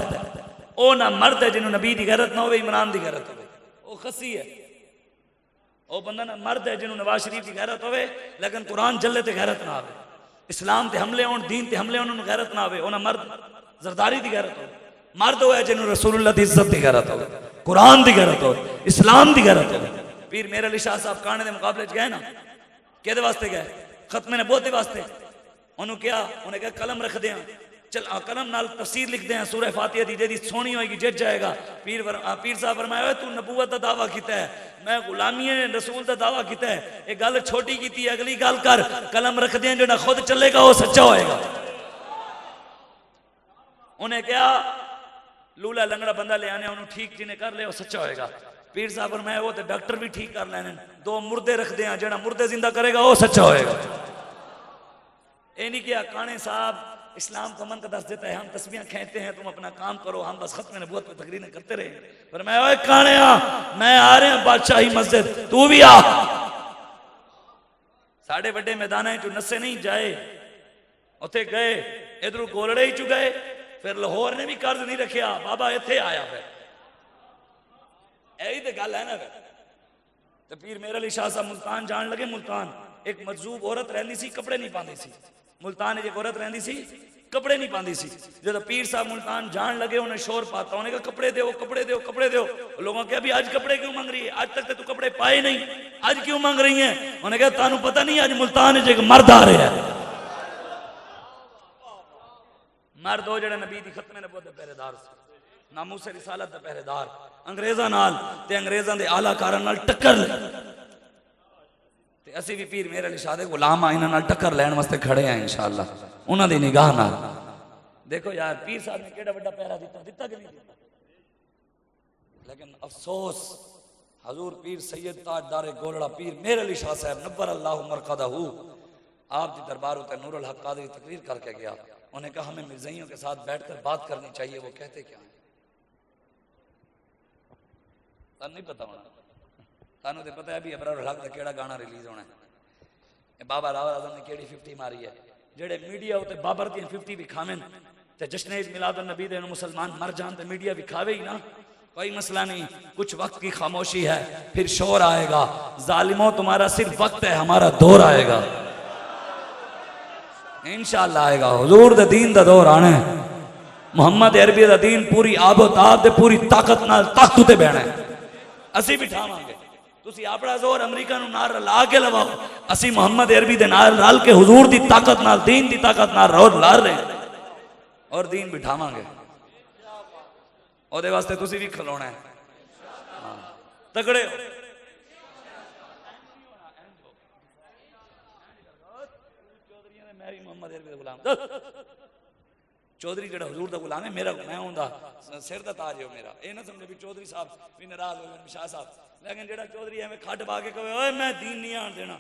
Speaker 1: वो ना मर्द है जिन्होंने नबी की गैरत ना हो, इमरान की गैरत हो, वो खसी है। वो बंदा ना मर्द है जिन्होंने नवाज शरीफ की गैरत हो, लेकिन कुरान जल्ले ते गैरत ना आवे, इस्लाम ते हमले होन, दीन ते हमले होन, गैरत ना आवे। ना मर्द जरदारी की गैरत हो, मर्द हो जिन्होंने रसूलुल्लाह की इज्जत की गैरत हो, कुरान की गैरत हो, इस्लाम की गैरत हो। पीर मेरे अली शाह साहब काने के मुकाबले गए ना, कि वास्ते गए, खत्मे नबुवत वास्ते। उन्होंने क्या, उन्हें कहा कलम रख दें, चल कलम नाल तफसीर लिख दें सूरह फातिहा दी, जेदी सोहनी होएगी जित जाएगा। पीर साहब फरमाया, तू नबूवत का दावा किया है, मैं गुलामी रसूल का दावा किया है, एक गल छोटी की, अगली गल कर, कलम रख दें, जो खुद चलेगा वो सच्चा होएगा। उन्हें क्या, लूला लंगड़ा बंदा ले आने, उन्होंने ठीक जिन्हें कर ले वो सच्चा होएगा। पीर साहब फरमाया, वो तो डॉक्टर भी ठीक कर लेने, दो मुर्दे रख दें, जो मुर्दे जिंदा करेगा वो सच्चा होएगा। ये नहीं किया, काने साहब इस्लाम को मन का दस देता है, हम तस्बीहां खींचते हैं, तुम अपना काम करो, हम बस खत्म नबूवत पे तकरीरें करते रहे। पर मैं ओए काने मैं आ रहे हैं बादशाही मस्जिद, तू भी आ। साढ़े बड़े मैदान चो नसे नहीं जाए, उथे गए, इधरों गोलड़े ही चु गए, फिर लाहौर ने भी कर्ज नहीं रखिया, बाबा इत्थे आया। फिर यही तो गल है ना। तो पीर मेरे अली शाह साहब मुल्तान जान लगे। मुल्तान एक मजूब औरत रहिंदी सी, कपड़े नहीं पाती सी। मुल्तान एक औरत रहिंदी सी, कपड़े नहीं पाती सी। जो पीर साहब मुल्तान जान लगे, उन्हें शोर पाता, उन्हें कहा कपड़े दो, कपड़े दो, कपड़े दो। लोगों ने कहा, आज कपड़े क्यों मांग रही है, आज तक तो तू कपड़े पाए नहीं, आज क्यों मांग रही है? उन्हें कहा, तानू पता नहीं आज मुल्तान एक मर्द आ रहा है। मर्द हो जड़े नबी दी खत्मे नबुवत दे पहरेदार से, नामूस रिसालत दे पहरेदार, अंग्रेज़ां नाल ते अंग्रेज़ां दे आलाकारां नाल टक्कर ले। असी भी पीर मेरे अली शाह दे गुलाम आ, इन्हां नाल टक्कर लैण वास्ते खड़े हैं इंशाअल्लाह, उन्हां दी निगाह नाल। देखो यार, पीर साहब ने केड़ा बड़ा पहरा दिता कि नहीं दिता। लेकिन अफसोस, हजूर पीर सैयद ताजदार गोलड़ा पीर मेरे अली शाह साहब नब्बर अल्लाह मरकदहू, आप दी दरबार उते नूरुल हक कादरी तकरीर करके गया। उन्हें कहा, हमें मिर्ज़ाइयों के साथ बैठकर बात करनी चाहिए। वो कहते क्या है, तन नहीं पता होना, तानू तो पता है भी अबरारुल हक दा केड़ा गाना रिलीज होना है, बाबा रावल आजम ने केड़ी 50 मारी है। जेड़े मीडिया उते बाबर दी 50 विखावें ते जश्न मिलादुन नबी दे मुसलमान मर जान ते मीडिया विखावे ही ना, कोई मसला नहीं। कुछ वक्त की खामोशी है, फिर शोर आएगा। जालिमों, तुम्हारा सिर्फ वक्त है, हमारा दौर आएगा, इंशाअल्लाह आएगा। हुजूर दे दीन दा दौर आना है। मुहम्मद अरबी दा दीन पूरी आबोताब दे पूरी ताकत नाल ताकत ते बहना है। असी बिठावांगे, तुसी अपना जोर अमरीका नूं नाल रला के लवाओ, असी मुहम्मद अरबी दे नाल रल के हुजूर दी ताकत नाल, दीन दी ताकत नाल रोड ला रहे हैं और दीन बिठावांगे। ओदे वास्ते तुसी भी खलोना है, तगड़े हो। चौधरी जड़ा हुजूर दा गुलाम है, मेरा मैं उनदा सिर दा ताज है मेरा। ये ना समझे भी चौधरी साहब भी नाराज हो गए शाह साहब, लेकिन जेड़ा चौधरी एवं खट पा के कहे, ओए मैं दीन नहीं आन देना,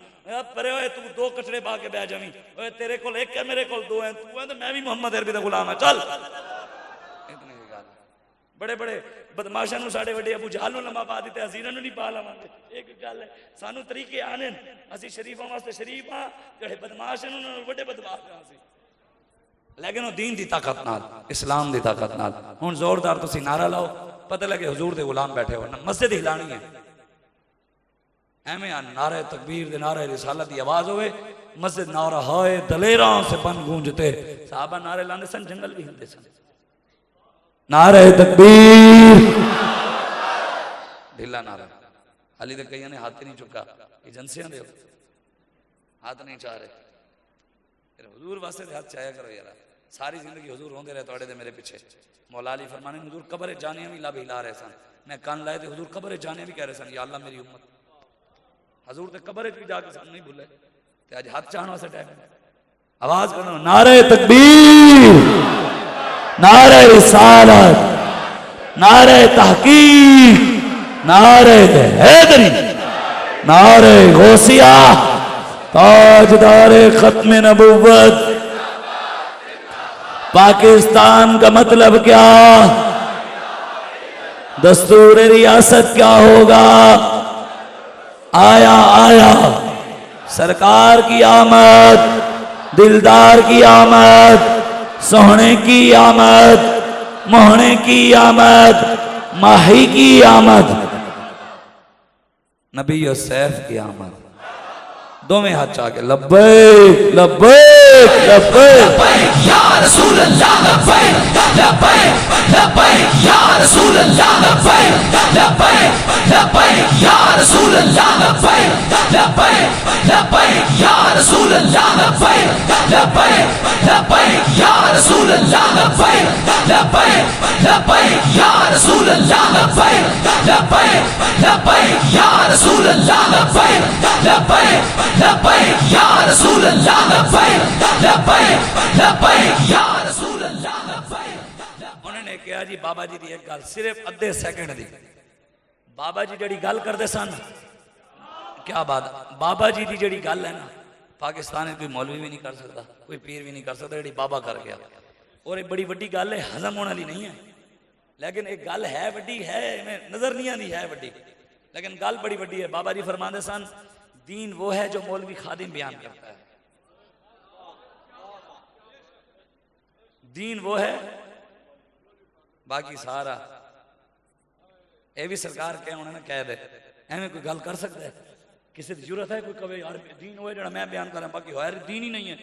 Speaker 1: परे ओए तू दो कचड़े पा के बह जावी, ओए तेरे कोल एक है मेरे कोल दो है, तू है तो मैं भी मोहम्मद अरबी दा गुलाम है, चल। इतनी गल। बड़े बड़े बदमाशां नूं साडे वड्डे अबू जहल नूं लम्मा पा दित्ता, असीं इन्हां नूं नहीं पा लवांगे। एक गल है, सानू तरीके आने, असीं शरीफां वास्ते शरीफ हां, जेड़े बदमाश हैं उन्हां नाल वड्डे बदमाश हां। असीं
Speaker 2: लेकिन वो दीन की ताकत नाल, इस्लाम की ताकत नाल। हुण जोरदार तुसी नारा लाओ, पता लगे हुजूर दे गुलाम बैठे हो, मस्जिद हिलानी है एवं नारे तकबीर दे नारे रिसालत की आवाज होवे, मस्जिद नारा हाय दलेरां से बन गूंजते। साहबा नारे लाने सन, जंगल भी हिलते सन। नारे तकबीर, ढीला नारा। हाली तो कई ने हाथ ही नहीं चुका, एजेंसियां दे हाथ नहीं चाह रहे। हुजूर वास्ते हाथ चाया करो यार, सारी जिंदगी हुजूर होंदे रहे तोड़े दे मेरे पीछे। मौला अली फरमाने हुजूर कब्र जानिया भी लब हिला रहे सन, मैं कान लाए थे हुजूर कब्र जानिया भी कह रहे सन या अल्लाह मेरी उम्मत। हजूर ते कब्र भी जाके सन नहीं भूले, ते आज हाथ चाहने वास्ते टाइम। आवाज करो नारे तकबीर, नारे रिसालत, नारे तहकीक, नारे हैदरी, नारे गौसिया, ताजदार खत्म नबुव्वत। पाकिस्तान का मतलब क्या, दस्तूर रियासत क्या होगा। आया आया सरकार की आमद, दिलदार की आमद, सोहने की आमद, मोहने की आमद, माही की आमद, नबी और सैफ की आमद। दोवें हाथ चाह के लब्बैक लब्बैक लब्बैक या रसूल अल्लाह, लब्बैक लब्बैक लब्बैक या रसूल अल्लाह, लब्बैक लब्बैक लब्बैक या रसूल अल्लाह, लब्बैक लब्बैक लब्बैक या रसूल अल्लाह, लब्बैक लब्बैक लब्बैक या रसूल अल्लाह, लब्बैक लब्बैक लब्बैक या रसूल अल्लाह, लब्बैक लब्बैक लब्बैक या रसूल अल्लाह, लब्बैक लब्बैक लब्बैक या रसूल अल्लाह, लब्बैक लब्बैक लब्बैक या रसूल अल्लाह, लब्बैक। उन्होंने कहा जी बाबा जी की एक गल सिर्फ अद्धे सेकंड दी। बाबा जी जी गल करते सन, क्या बात, बाबा जी की जी गल है ना, पाकिस्तान में कोई मौलवी भी नहीं कर सकता, कोई पीर भी नहीं कर सकता, जी बाबा कर गया। और एक बड़ी वड्डी गल है, हजम होने वाली नहीं है, लेकिन एक गल है वड्डी है, नजर नहीं आती है वड्डी, लेकिन गल बड़ी वड्डी है। बाबा जी फरमाते सन दीन वो है जो मौलवी खादिम बयान करता है, दीन वो है, बाकी सारा ये भी सरकार क्या उन्होंने कह दे, एवं कोई गल कर सकता है, किसी की जरूरत है कोई कहे यार दीन वो है जो मैं बयान करा, बाकी होया दीन ही नहीं है।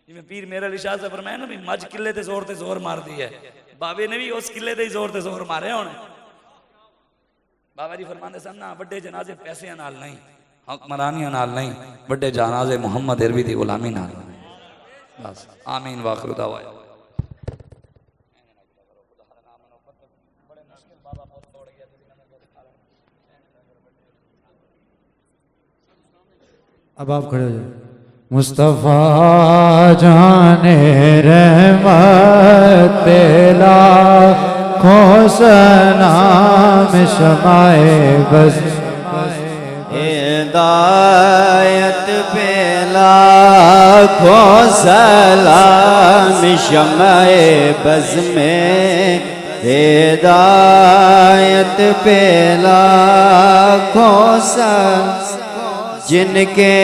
Speaker 2: जिवें पीर मेरा अली शाह से फरमाया ना भी मज किले ते जोर मार दी है, बाबे ने भी उस किले ते जोर मारे होने। बाबा जी फरमाते सन ना बड़े जनाजे पैसे नाल नहीं, हुक्मरानियां नाल नहीं, बड़े जनाजे मुहम्मद अरबी दी गुलामी नाल। बस आमीन वाखिर दावा।
Speaker 3: अब आप खड़े हो जाओ। मुस्तफ़ा जाने रहमत पेला खोसनाम शमाए बस, हिदायत पेला खोसलाम शमाए बस में, हिदायत पेला खोसा जिनके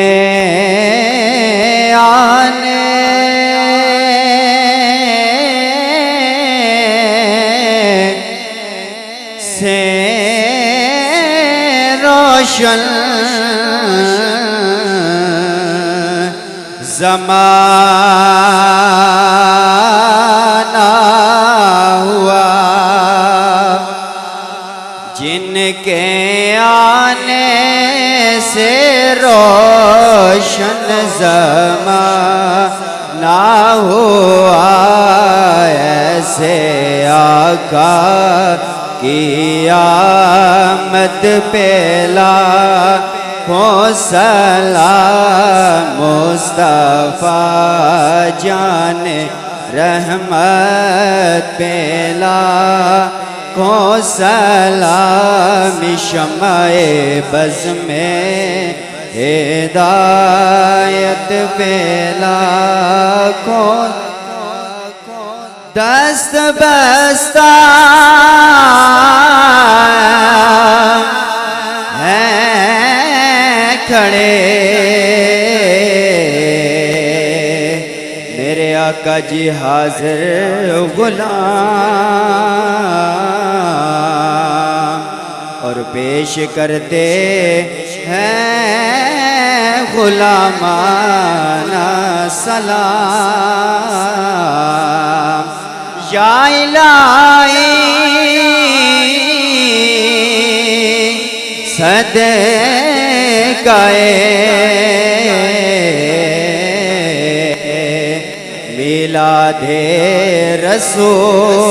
Speaker 3: आने से रोशन ज़माना हुआ, जिनके आने से रोशन ज़माना हुआ, ऐसे आका की आमद पेला को सलाम। मुस्तफ़ा जाने रहमत पेला को सलाम, शमाए बज़ में हिदायत पेला को दस्त बस्ता है खड़े मेरे
Speaker 4: आका जी हाजिर गुलाम और पेश करते हैं गुलामाना सलाम। या इलाही सदक़ए मिलादे रसूल।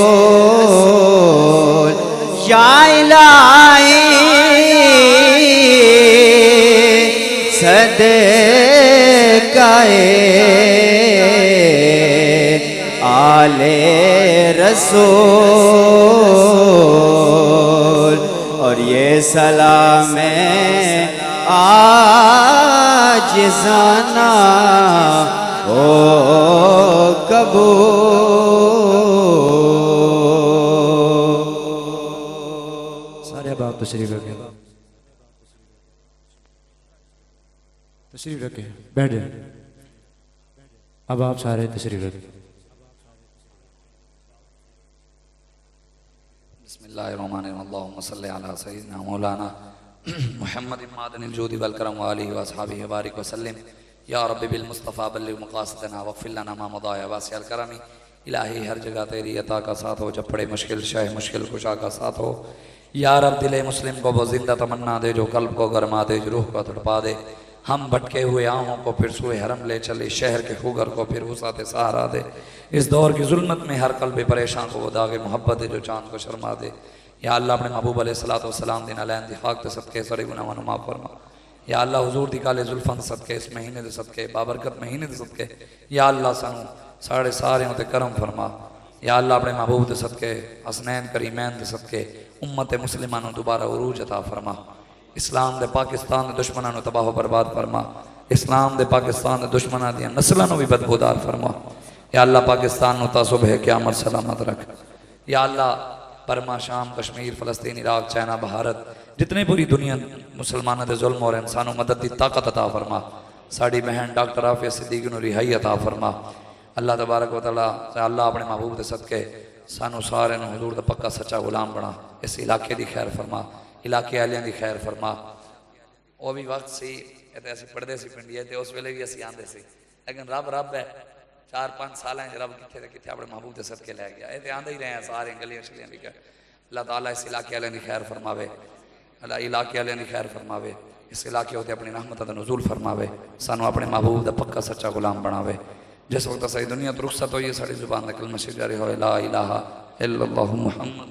Speaker 4: या इलाही सदक़ए आले रसूल। और ये सलाम आजिज़ाना हो कबूल।
Speaker 3: सारे अब आप तशरीफ रखें, तशरीफ रखें, बैठ जाए। अब आप सारे तशरीफ रखें।
Speaker 1: बिस्मिल्लाहिर्रहमानिर्रहीम। अल्लाहुम्मा सल्लि अला सय्यिदिना मौलाना मुहम्मदिन मादनिल जूदि वल करम व आलिहि व अस्हाबिहि व बारिक व सल्लिम। या रब्बी बिल मुस्तफ़ा बल्लिग मक़ासिदना वग़फ़िर लना मा मदा या वासिअल करमी। इलाही हर जगह तेरी अता का साथ हो, जब पड़े मुश्किल शाह मुश्किल कुशा का साथ हो। या रब दिले मुस्लिम को वो जिंदा तमन्ना दे, जो कल्ब को गरमा दे, जो रूह को तड़पा दे। हम भटके हुए आहों को फिर सुए हरम ले चले, शहर के खुगर को फिर वसात सहारा दे। इस दौर की जुल्मत में हर कल्ब परेशान को वो दागे मोहब्बत दे, जो चांद को शर्मा दे। या अल्लाह अपने महबूब अलैहिस्सलातु वस्सलाम दिन अलैन दी खाक ते सदके सरे गुनाह नु माफ फरमा। या अल्लाह हुजूर दी काले जुल्फन सदके, इस महीने दे सदके, बाबरकत महीने दे सदके या अल्लाह सानू साढ़े सारे ते करम फरमा। या अल्लाह अपने महबूब दे सदके, हसनैन करीमैन दे सदके उम्मत मुस्लिमां दोबारा उरूज अता फरमा। इस्लाम दे पाकिस्तान दे दुश्मनां नु तबाह बर्बाद फरमा। इस्लाम दे पाकिस्तान दे दुश्मनां दी नस्लां नु भी बदबूदार फरमा। या अल्लाह पाकिस्तान नु ता सुबह क़यामत सलामत रख। या अल्लाह बर्मा, शाम, कश्मीर, फ़लस्तीन, इराक, चाइना, भारत जितने पूरी दुनिया मुसलमानों के जुल्म और इंसानों मदद की ताकत अता फरमा। साड़ी बहन डॉक्टर आफिया सिद्दीकी नूं रिहाई अता फरमा। अल्लाह तबारक व तआला अल्लाह अपने महबूब के सदके सानू सारे हुजूर दा पक्का सच्चा गुलाम बना। इस इलाके की खैर फरमा, इलाके वालियां की खैर फरमा। वो भी वक्त सी असीं पढ़ते सी पिंडिया ते उस वेले भी असीं आंदे सी, लेकिन रब रब है। 4-5 साल रब कितने ते कितने अपने महबूब के सदके लै गया। ये तो आंदे ही रहे हैं सारे गलियां शलियां भी। अल्लाह ताला इस इलाके वाले की खैर फरमावे, अल्लाह इलाके वाले की खैर फरमावे, इस इलाके उत्ते अपनी रहमत का नज़ूल फरमावे, सानू अपने महबूब का पक्का सच्चा गुलाम बनावे। जिस वक्त सारी दुनिया तो रुखसत होई है, साड़ी जुबान का कलमा जारी होए ला इलाहा इल्लल्लाहु मुहम्मद